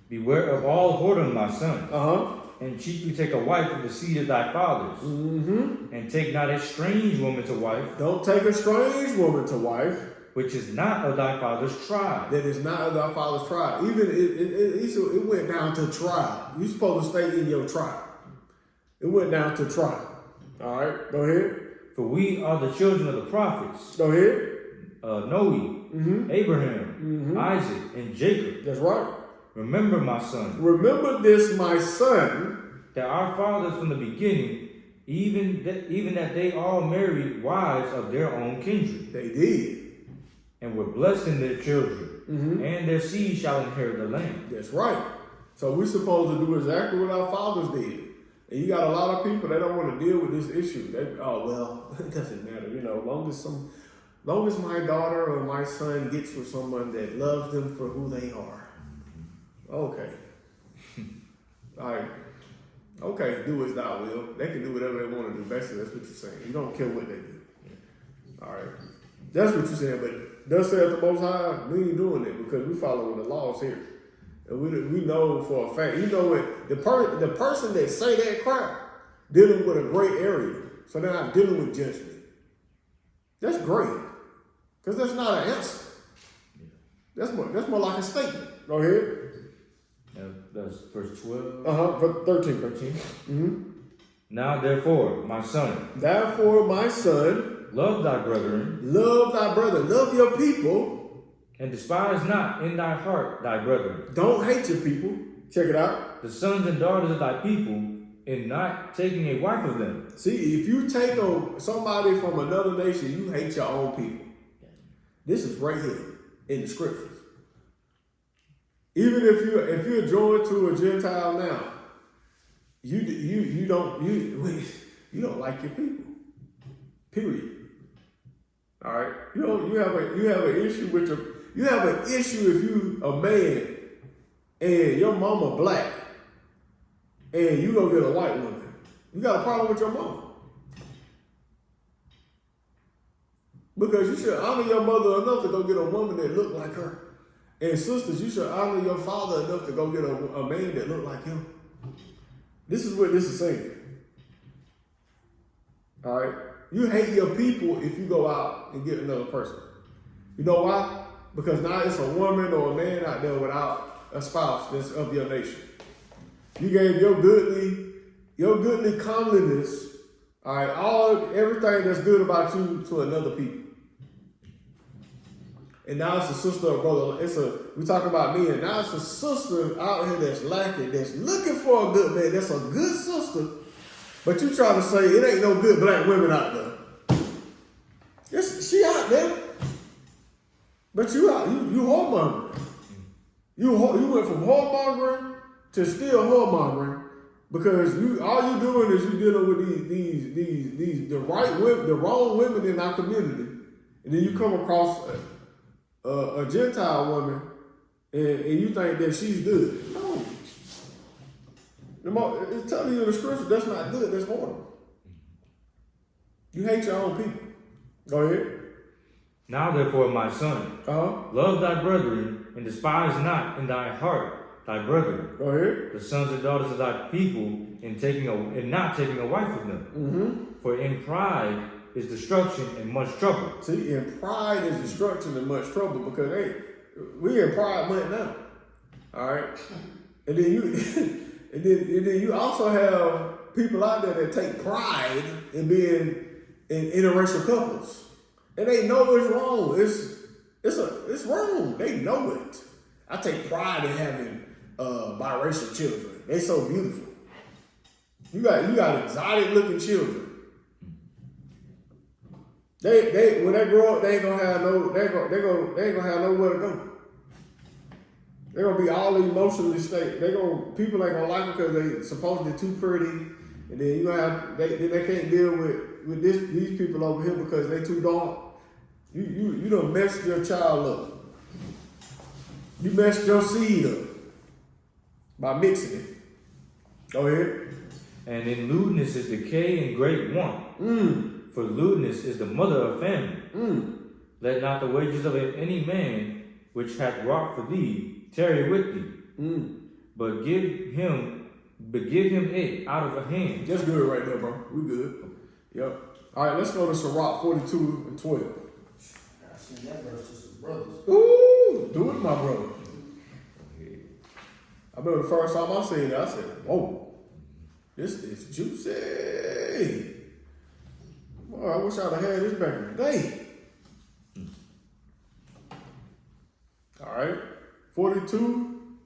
Beware of all whoredom, my son. Uh-huh. And chiefly take a wife of the seed of thy fathers. Mm-hmm. And take not a strange woman to wife. Don't take a strange woman to wife. Which is not of thy father's tribe. That is not of thy father's tribe. Even it went down to tribe. You're supposed to stay in your tribe. It went down to tribe. All right, go ahead. For we are the children of the prophets. Go ahead. Noe, Abraham, Isaac, and Jacob. That's right. Remember, my son. Remember this, my son. That our fathers from the beginning, even that they all married wives of their own kindred. They did. And were blessed in their children, and their seed shall inherit the land. That's right. So we're supposed to do exactly what our fathers did. And you got a lot of people that don't want to deal with this issue. It doesn't matter, you know, long as my daughter or my son gets with someone that loves them for who they are. Okay. All right. Okay, do as thou will. They can do whatever they want to do. Basically, that's what you're saying. You don't care what they do. All right. That's what you're saying, but thus saith the Most High, we ain't doing it because we following the laws here. And we know for a fact, you know what, the person that say that crap, dealing with a gray area. So they're not dealing with judgment. That's great. Because that's not an answer. That's more like a statement. Go ahead. That's verse 12. Verse 13. 13. Mm-hmm. Now therefore, my son. Therefore, my son. Love thy brethren. Love thy brother. Love your people. And despise not in thy heart thy brethren. Don't hate your people. Check it out. The sons and daughters of thy people, in not taking a wife of them. See, if you take somebody from another nation, you hate your own people. This is right here in the scriptures. Even if you're joined to a Gentile now, you don't like your people. Period. All right. You have an issue with you have an issue if you a man and your mama black and you go get a white woman. You got a problem with your mama. Because you should honor your mother enough to go get a woman that look like her. And sisters, you should honor your father enough to go get a man that look like him. This is what this is saying. All right? You hate your people if you go out and get another person. You know why? Because now it's a woman or a man out there without a spouse that's of your nation. You gave your goodly comeliness, all right, everything that's good about you to another people. And now it's a sister or brother. We talk about men. Now it's a sister out here that's lacking, that's looking for a good man. That's a good sister. But you try to say it ain't no good black women out there. She out there. But you whoremongering. You went from whoremongering to still whoremongering because all you doing is you dealing with the wrong women in our community. And then you come across a Gentile woman, and you think that she's good. No. It's telling you in the scripture that's not good, that's horrible. You hate your own people. Go ahead. Now therefore, my son, love thy brethren, and despise not in thy heart thy brethren. Go ahead. The sons and daughters of thy people, in not taking a wife of them. Mm-hmm. For in pride is destruction and much trouble. See, in pride is destruction and much trouble because we in pride month now. All right, and then you also have people out there that take pride in being in interracial couples, and they know it's wrong. It's wrong. They know it. I take pride in having biracial children. They so beautiful. You got exotic looking children. They when they grow up, they ain't gonna have nowhere to go. They're gonna be all emotionally state. People ain't gonna like them because they supposedly too pretty, and then you gonna have they can't deal with these people over here because they too dark. You done messed your child up. You messed your seed up by mixing it. Go ahead. And in lewdness is decay and great want. For lewdness is the mother of family. Let not the wages of any man which hath wrought for thee tarry with thee, but give him it out of a hand. That's good right there, bro. We good. Yep. All right, let's go to Sirach 42 and 12. I seen that verse to some brothers. Ooh, do it, my brother. I remember the first time I seen it, I said, whoa, this is juicy. Boy, I wish I'd have had this back in the day. All right. 42,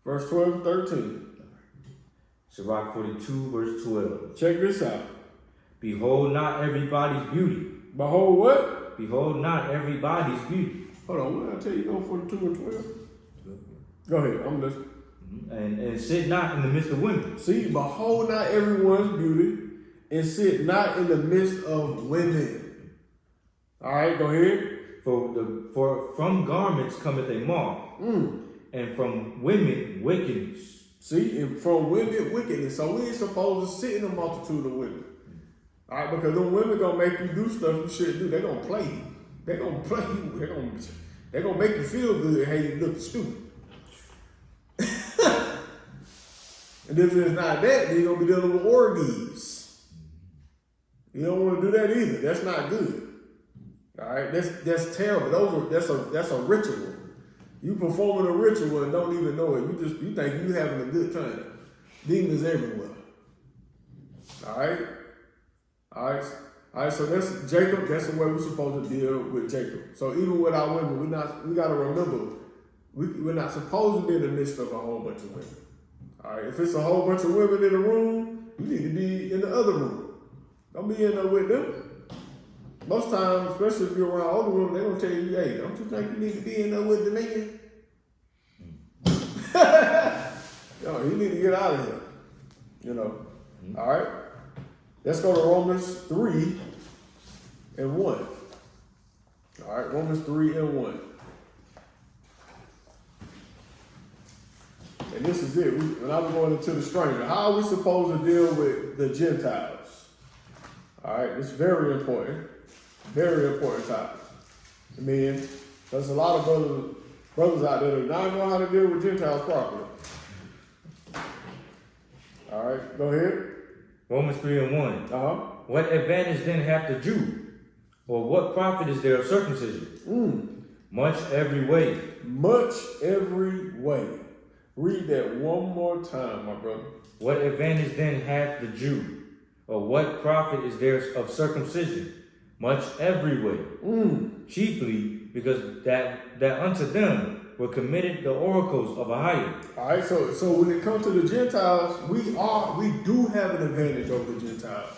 verse 12 and 13. Sirach 42, verse 12. Check this out. Behold not everybody's beauty. Behold what? Behold not everybody's beauty. Hold on, what did I tell you? Go 42 and 12? Go ahead, I'm listening. And sit not in the midst of women. See, behold not everyone's beauty, and sit not in the midst of women. All right, go ahead. For from garments cometh a moth, and from women wickedness. See, and from women wickedness. So we ain't supposed to sit in a multitude of women. All right, because them women gonna make you do stuff you shouldn't do. They gonna play you. They're gonna play you. They're gonna make you feel good. Hey, you look stupid. And if it's not that, then you're gonna be dealing with orgies. You don't want to do that either. That's not good. All right, that's terrible. That's a ritual. You performing a ritual and don't even know it. You think you having a good time. Demons everywhere. All right. So that's Jacob. That's the way we're supposed to deal with Jacob. So even with our women, we gotta remember we're not supposed to be in the midst of a whole bunch of women. All right. If it's a whole bunch of women in the room, you need to be in the other room. Don't be in there with them. Most times, especially if you're around older women, they're gonna tell you, "Hey, don't you think you need to be in there with the man?" Yo, you need to get out of here. You know. All right. Let's go to Romans 3 and 1. All right, Romans 3 and 1. And this is it. When I was going into the stranger, how are we supposed to deal with the Gentiles? All right, it's very important. Very important topic. I mean, there's a lot of brothers out there that do not know how to deal with Gentiles properly. All right, go ahead. Romans 3 and 1. What advantage then hath the Jew? Or what profit is there of circumcision? Much every way. Much every way. Read that one more time, my brother. What advantage then hath the Jew? Or what profit is there of circumcision? Much every way. Chiefly because that unto them were committed the oracles of Ahia. All right, so when it comes to the Gentiles, we do have an advantage over the Gentiles.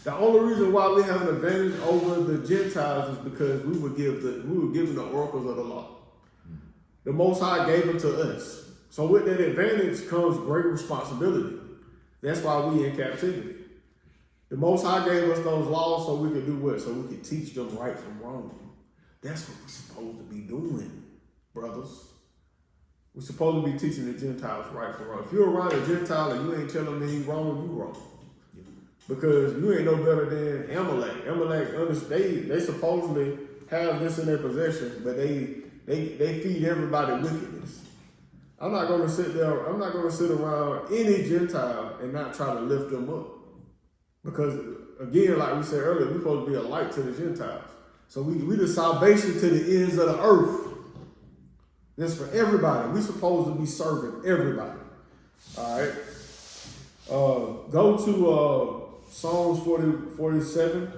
The only reason why we have an advantage over the Gentiles is because we were given the oracles of the law. The Most High gave it to us. So with that advantage comes great responsibility. That's why we in captivity. The Most High gave us those laws so we could do what? So we could teach them right from wrong. That's what we're supposed to be doing, brothers. We're supposed to be teaching the Gentiles right from wrong. If you're around a Gentile and you ain't telling me he's wrong, you wrong. Because you ain't no better than Amalek. Amalek, they supposedly have this in their possession, but they feed everybody wickedness. I'm not going to sit around any Gentile and not try to lift them up. Because, again, like we said earlier, we're supposed to be a light to the Gentiles. So we the salvation to the ends of the earth. That's for everybody. We're supposed to be serving everybody. All right. Go to Psalms 47,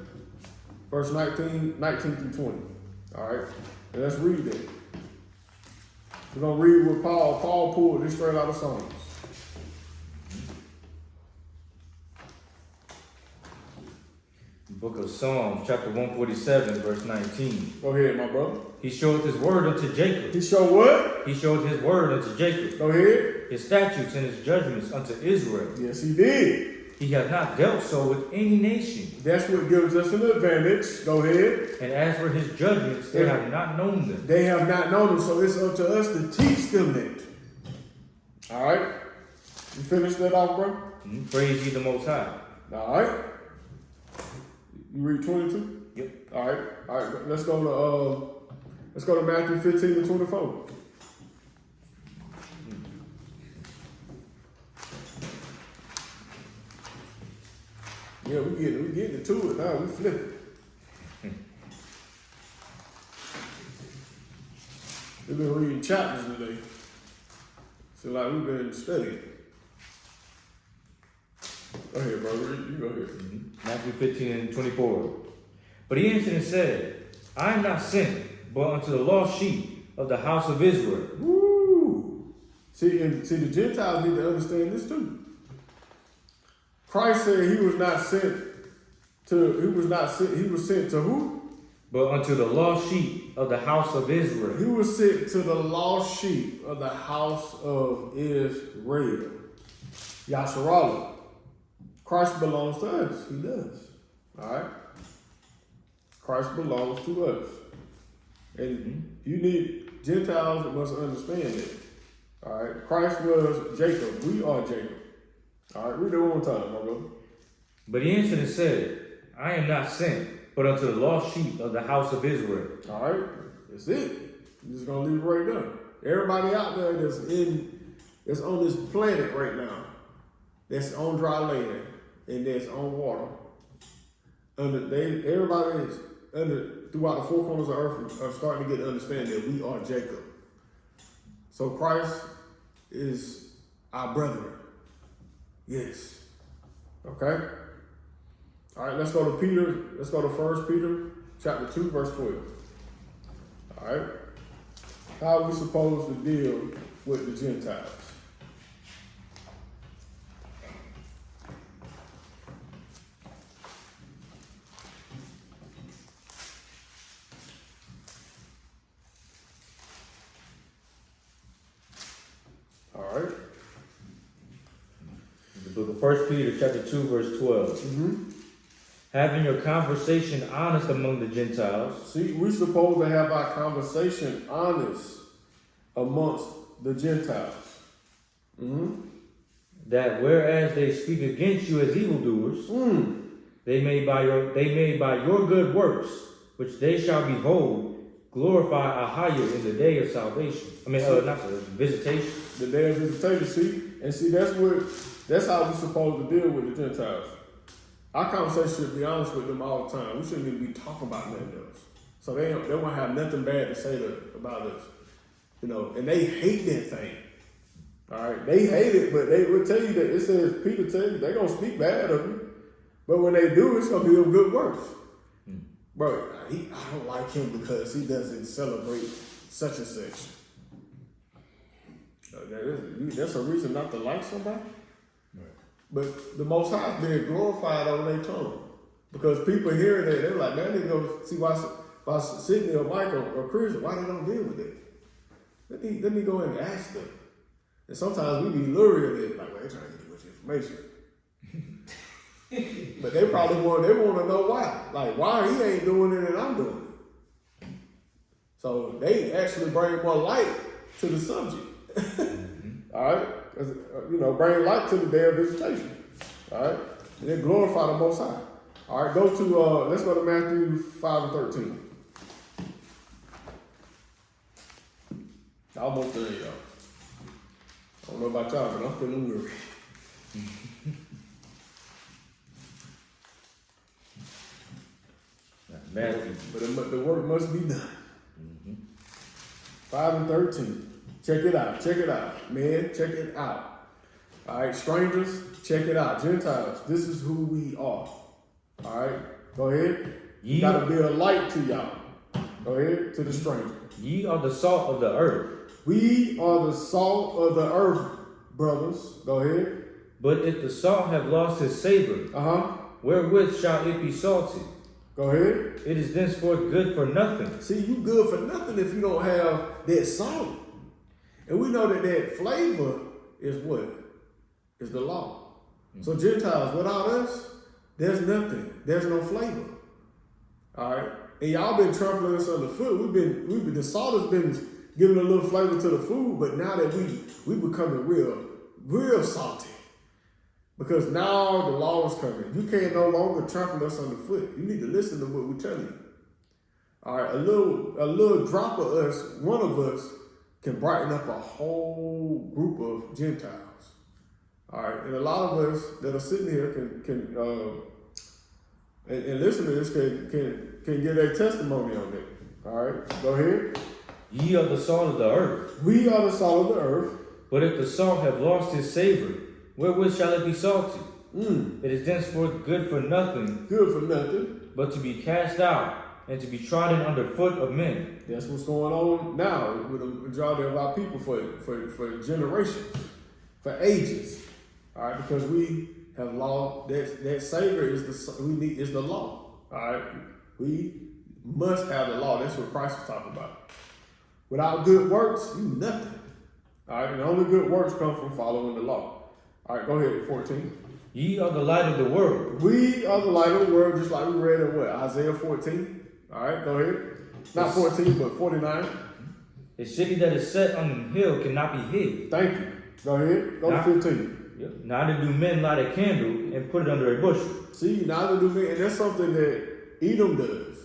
verse 19 through 20. All right. And let's read that. We're going to read what Paul pulled this straight out of Psalms. Book of Psalms, chapter 147, verse 19. Go ahead, my brother. He showed his word unto Jacob. He showed what? He showed his word unto Jacob. Go ahead. His statutes and his judgments unto Israel. Yes, he did. He hath not dealt so with any nation. That's what gives us an advantage. Go ahead. And as for his judgments, they have not known them. They have not known them, so it's up to us to teach them that. All right? You finished that off, bro? Praise ye the Most High. All right. You read 22? Yep. All right. Let's go to Matthew 15 and 24. Yeah, we getting to it now. We flip it. We've been reading chapters today. So like we've been studying. Go ahead, brother. You go ahead. Matthew 15 and 24. But he answered and said, I am not sent, but unto the lost sheep of the house of Israel. Woo! See, the Gentiles need to understand this too. Christ said he was sent to who? But unto the lost sheep of the house of Israel. He was sent to the lost sheep of the house of Israel. Yasharallah. Christ belongs to us. He does. All right? Christ belongs to us. And you need Gentiles that must understand that. All right? Christ was Jacob. We are Jacob. All right? Read it one more time, my brother. But he answered and said, I am not sent, but unto the lost sheep of the house of Israel. All right, that's it. I'm just gonna leave it right there. Everybody out there that's on this planet right now, that's on dry land and that's on water. Everybody is throughout the four corners of earth are starting to get to understand that we are Jacob. So Christ is our brethren. Yes. Okay. All right. Let's go to Peter. Let's go to 1 Peter chapter 2, verse 12. All right. How are we supposed to deal with the Gentiles? All right. The book of 1 Peter chapter 2, verse 12. Mm-hmm. Having your conversation honest among the Gentiles. See, we're supposed to have our conversation honest amongst the Gentiles. Mm-hmm. That whereas they speak against you as evildoers, they may by your good works, which they shall behold, glorify a higher in the day of salvation. Visitation. The day of visitation. See, that's how we're supposed to deal with the Gentiles. Our conversation should be honest with them all the time. We shouldn't even be talking about nothing else. So they won't have nothing bad to say about us. And they hate that thing. All right, they hate it, but they will tell you that it says, Peter tell you, they're going to speak bad of you. But when they do, it's going to be of good works. Bro, I don't like him because he doesn't celebrate such and such. That's a reason not to like somebody. Right. But the Most High is being glorified on their tongue. Because people hearing that, they're like, man, they go see why Sydney or Michael or Chris, why they don't deal with it. Let me go and ask them. And sometimes we be lured at it, like, well, they're trying to get too much information. But they probably want to know why. Like, why he ain't doing it and I'm doing it. So they actually bring more light to the subject. All right? Bring light to the day of visitation. All right? And then glorify the Most High. All right, let's go to Matthew 5 and 13. Almost there, y'all. I don't know about y'all, but I'm feeling weary. Matthew. But the work must be done. 5 and 13. Check it out. Men, check it out. All right, strangers, check it out. Gentiles, this is who we are. All right, go ahead. You got to be a light to y'all. Go ahead, to the stranger. Ye are the salt of the earth. We are the salt of the earth, brothers. Go ahead. But if the salt have lost his savor, wherewith shall it be salted? Go ahead. It is thenceforth good for nothing. See, you good for nothing if you don't have that salt. And we know that flavor is what? Is the law. So Gentiles, without us, there's nothing. There's no flavor. All right? And y'all been trampling us on the foot. The salt has been giving a little flavor to the food, but now that we becoming real salty. Because now the law is coming. You can't no longer trample us on the foot. You need to listen to what we're telling you. All right, a little drop of us, one of us, can brighten up a whole group of Gentiles. All right, and a lot of us that are sitting here can listen to this can give a testimony on it. All right, go ahead. Ye are the salt of the earth. We are the salt of the earth. But if the salt have lost his savor, wherewith shall it be salted? It is thenceforth good for nothing. Good for nothing. But to be cast out and to be trodden under foot of men. That's what's going on now with the majority of our people for generations, for ages. All right, because we have lost that savor is the law. All right, we must have the law. That's what Christ is talking about. Without good works, you nothing. All right, and only good works come from following the law. All right, go ahead, 14. Ye are the light of the world. We are the light of the world, just like we read in Isaiah 14. All right, go ahead. Not 14, but 49. A city that is set on an hill cannot be hid. Thank you. Go ahead. Go to 15. Neither do men light a candle and put it under a bushel. See, neither do men. And that's something that Edom does.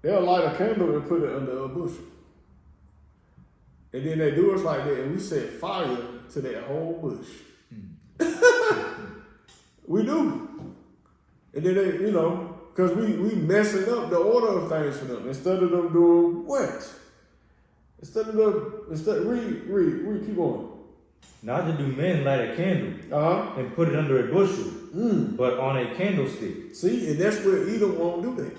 They'll light a candle and put it under a bushel. And then they do us like that, and we set fire to that whole bush. We do. And then they, because we messing up the order of things for them. Instead of them doing what? Read, keep going. Neither do men light a candle and put it under a bushel, but on a candlestick. See, and that's where Edom won't do that.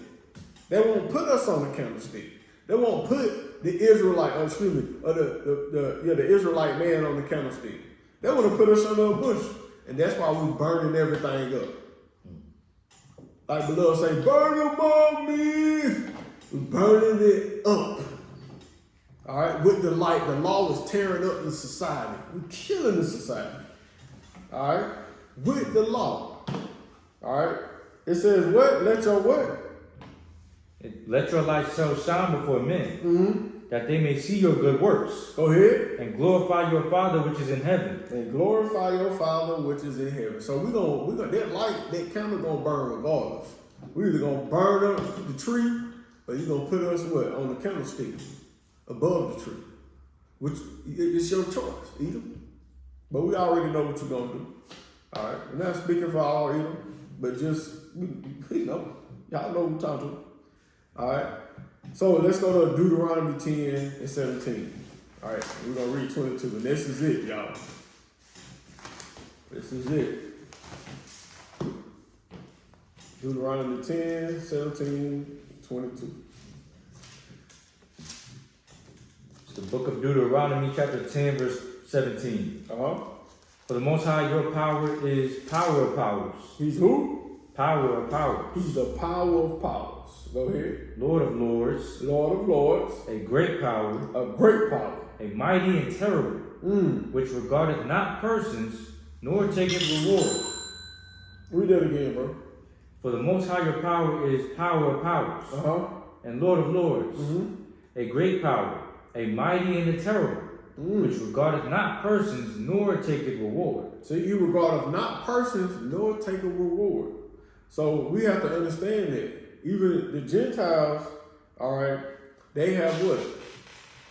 They won't put us on the candlestick. They won't put the Israelite, the Israelite man on the candlestick. They want to put us under a bush. And that's why we burning everything up. Like beloved say, burn above me. We burning it up. All right, with the light, the law is tearing up the society. We're killing the society. All right, with the law. All right, it says what? Let your what? Let your light so shine before men, that they may see your good works. Go ahead. And glorify your Father which is in heaven. And glorify your Father which is in heaven. So we're gonna that light, that candle gonna burn regardless. We're either gonna burn up the tree, or you're gonna put us what? On the candlestick. Above the tree, which it's your choice, Edom. But we already know what you're gonna do. All right, we're not speaking for all Edom, but just y'all know what we're talking about. All right, so let's go to Deuteronomy 10 and 17. All right, we're gonna read 22, and this is it, y'all. This is it. Deuteronomy 10, 17, 22. The book of Deuteronomy, chapter 10, verse 17. For the Most High, your power is power of powers. He's who? Power of powers. He's the power of powers. Go ahead. Lord of lords. Lord of lords. A great power. A great power. A mighty and terrible. Which regardeth not persons, nor taketh reward. Read that again, bro. For the Most High, your power is power of powers. And Lord of lords. A great power. A mighty and a terrible, which regardeth not persons, nor taketh reward. So you regardeth not persons, nor take a reward. So we have to understand that even the Gentiles, all right, they have what?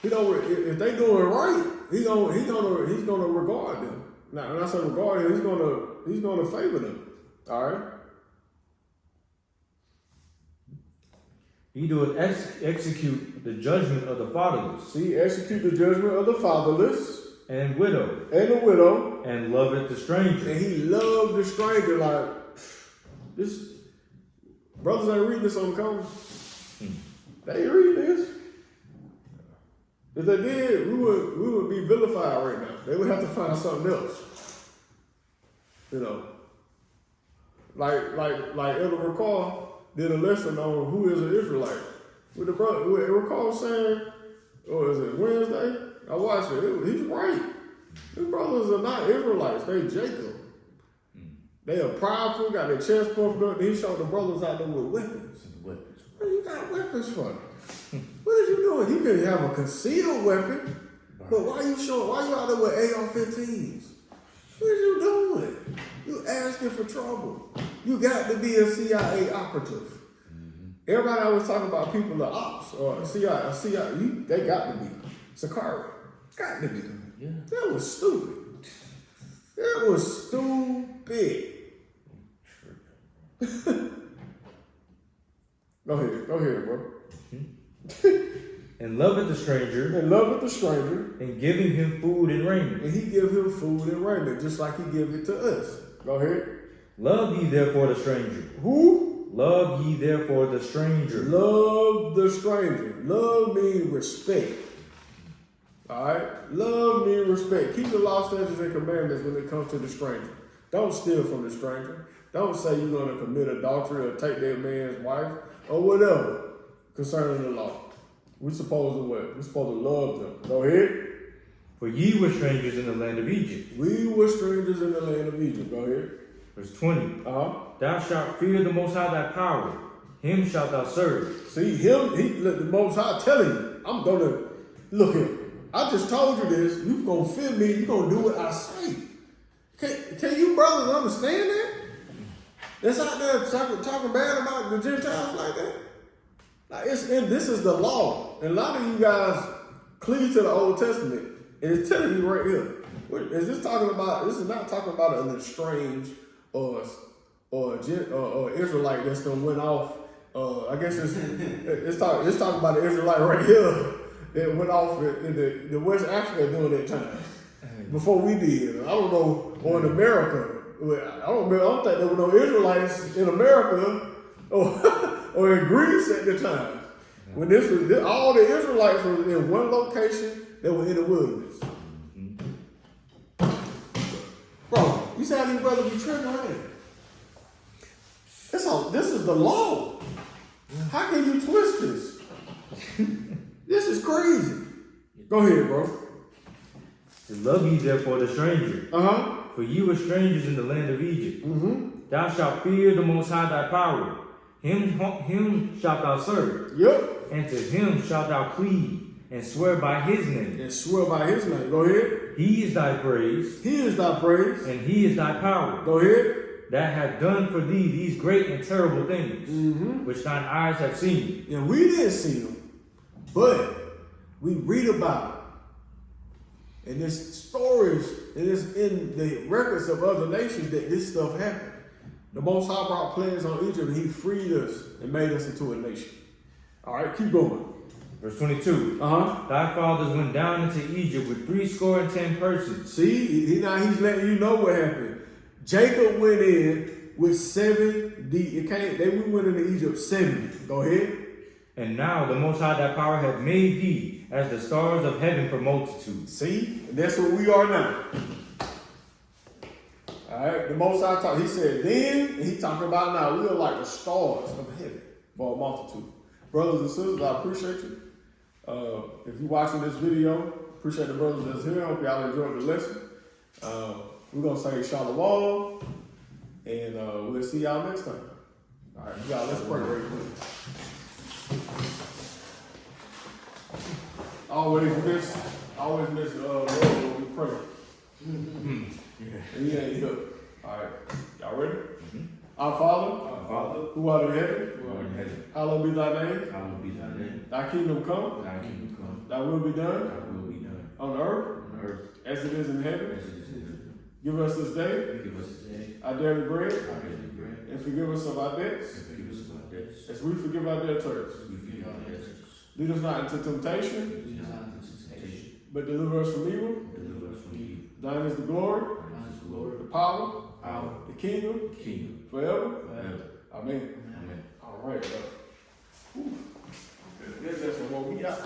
If they doing right, he's gonna regard them. Now, when I say regard them, he's gonna favor them. All right. He doeth execute the judgment of the fatherless. See, execute the judgment of the fatherless. And widow. And the widow. And loveth the stranger. And he loved the stranger. Like, this, brothers ain't reading this on the comments. They ain't reading this. If they did, we would be vilified right now. They would have to find something else. Like Elder Recall did a lesson on who is an Israelite. With the brother, recall saying, is it Wednesday? I watched it. He's right. These brothers are not Israelites. They Jacob. They are prideful, got their chest puffed up. He showed the brothers out there with weapons. What you got weapons for? What are you doing? You can have a concealed weapon, but why you out there with AR-15s? What are you doing? You asking for trouble. You got to be a CIA operative. Everybody always talking about people are ops or CIA. They got to be. Sakari. Got to be. Yeah. That was stupid. That was stupid. Go ahead, bro. And loveth the stranger. And giving him food and raiment. And he give him food and raiment, just like he give it to us. Go ahead. Love ye therefore the stranger. Who? Love ye therefore the stranger. Love the stranger. Love means respect. All right? Love means respect. Keep the law, statutes, and commandments when it comes to the stranger. Don't steal from the stranger. Don't say you're going to commit adultery or take that man's wife or whatever concerning the law. We're supposed to what? We're supposed to love them. Go ahead. For ye were strangers in the land of Egypt. We were strangers in the land of Egypt. Go ahead. Verse 20. Thou shalt fear the Most High thy power. Him shalt thou serve. See, the Most High telling you, I'm going to, look here. I just told you this. You're going to fear me. You're going to do what I say. Can you brothers understand that? that's out there talking bad about the Gentiles like that. Like this is the law. And a lot of you guys cleave to the Old Testament. And it's telling you right here. Is this talking about, this is not talking about an estranged or Israelite that's done went off. I guess it's talking about the Israelite right here that went off in the West Africa during that time. Before we did. I don't know, or in America. I don't think there were no Israelites in America or in Greece at the time. When all the Israelites were in one location, they were in the wilderness. Bro, you see how these brothers be tripping, right? This is the law. How can you twist this? This is crazy. Go ahead, bro. Love ye therefore the stranger. For you were strangers in the land of Egypt. Thou shalt fear the Most High thy power. Him shalt thou serve. Yep. And to him shalt thou cleave, and swear by his name. And swear by his name. Go ahead. He is thy praise. He is thy praise. And he is thy power. Go ahead. That hath done for thee these great and terrible things, which thine eyes have seen. And we didn't see them, but we read about it. And there's stories, and it's in the records of other nations that this stuff happened. The Most High brought plagues on Egypt, and he freed us and made us into a nation. All right, keep going. Verse 22. Thy fathers went down into Egypt with 70 persons. See, he's letting you know what happened. Jacob went in with 70. We went into Egypt 70. Go ahead. And now the Most High thy power hath made thee as the stars of heaven for multitude. See, and that's what we are now. All right, the Most High talk. He said then, and he talking about now. We are like the stars of heaven for a multitude. Brothers and sisters, I appreciate you. If you're watching this video, appreciate the brothers that's here. Hope y'all enjoyed the lesson. We're gonna say shalom, and we'll see y'all next time. All right, y'all. Let's pray very quick. Always miss Lord when we pray. And he ain't here. All right, y'all ready? Our Father, who art in heaven, hallowed be thy name. Thy kingdom come. Thy will be done. On earth as it is in heaven. Give us this day our daily bread, and forgive us of our debts, as we forgive our debtors. Lead us not into temptation, but deliver us from evil. Thine is the glory, the power, the kingdom, forever. Amen. All right, bro. That's what we got.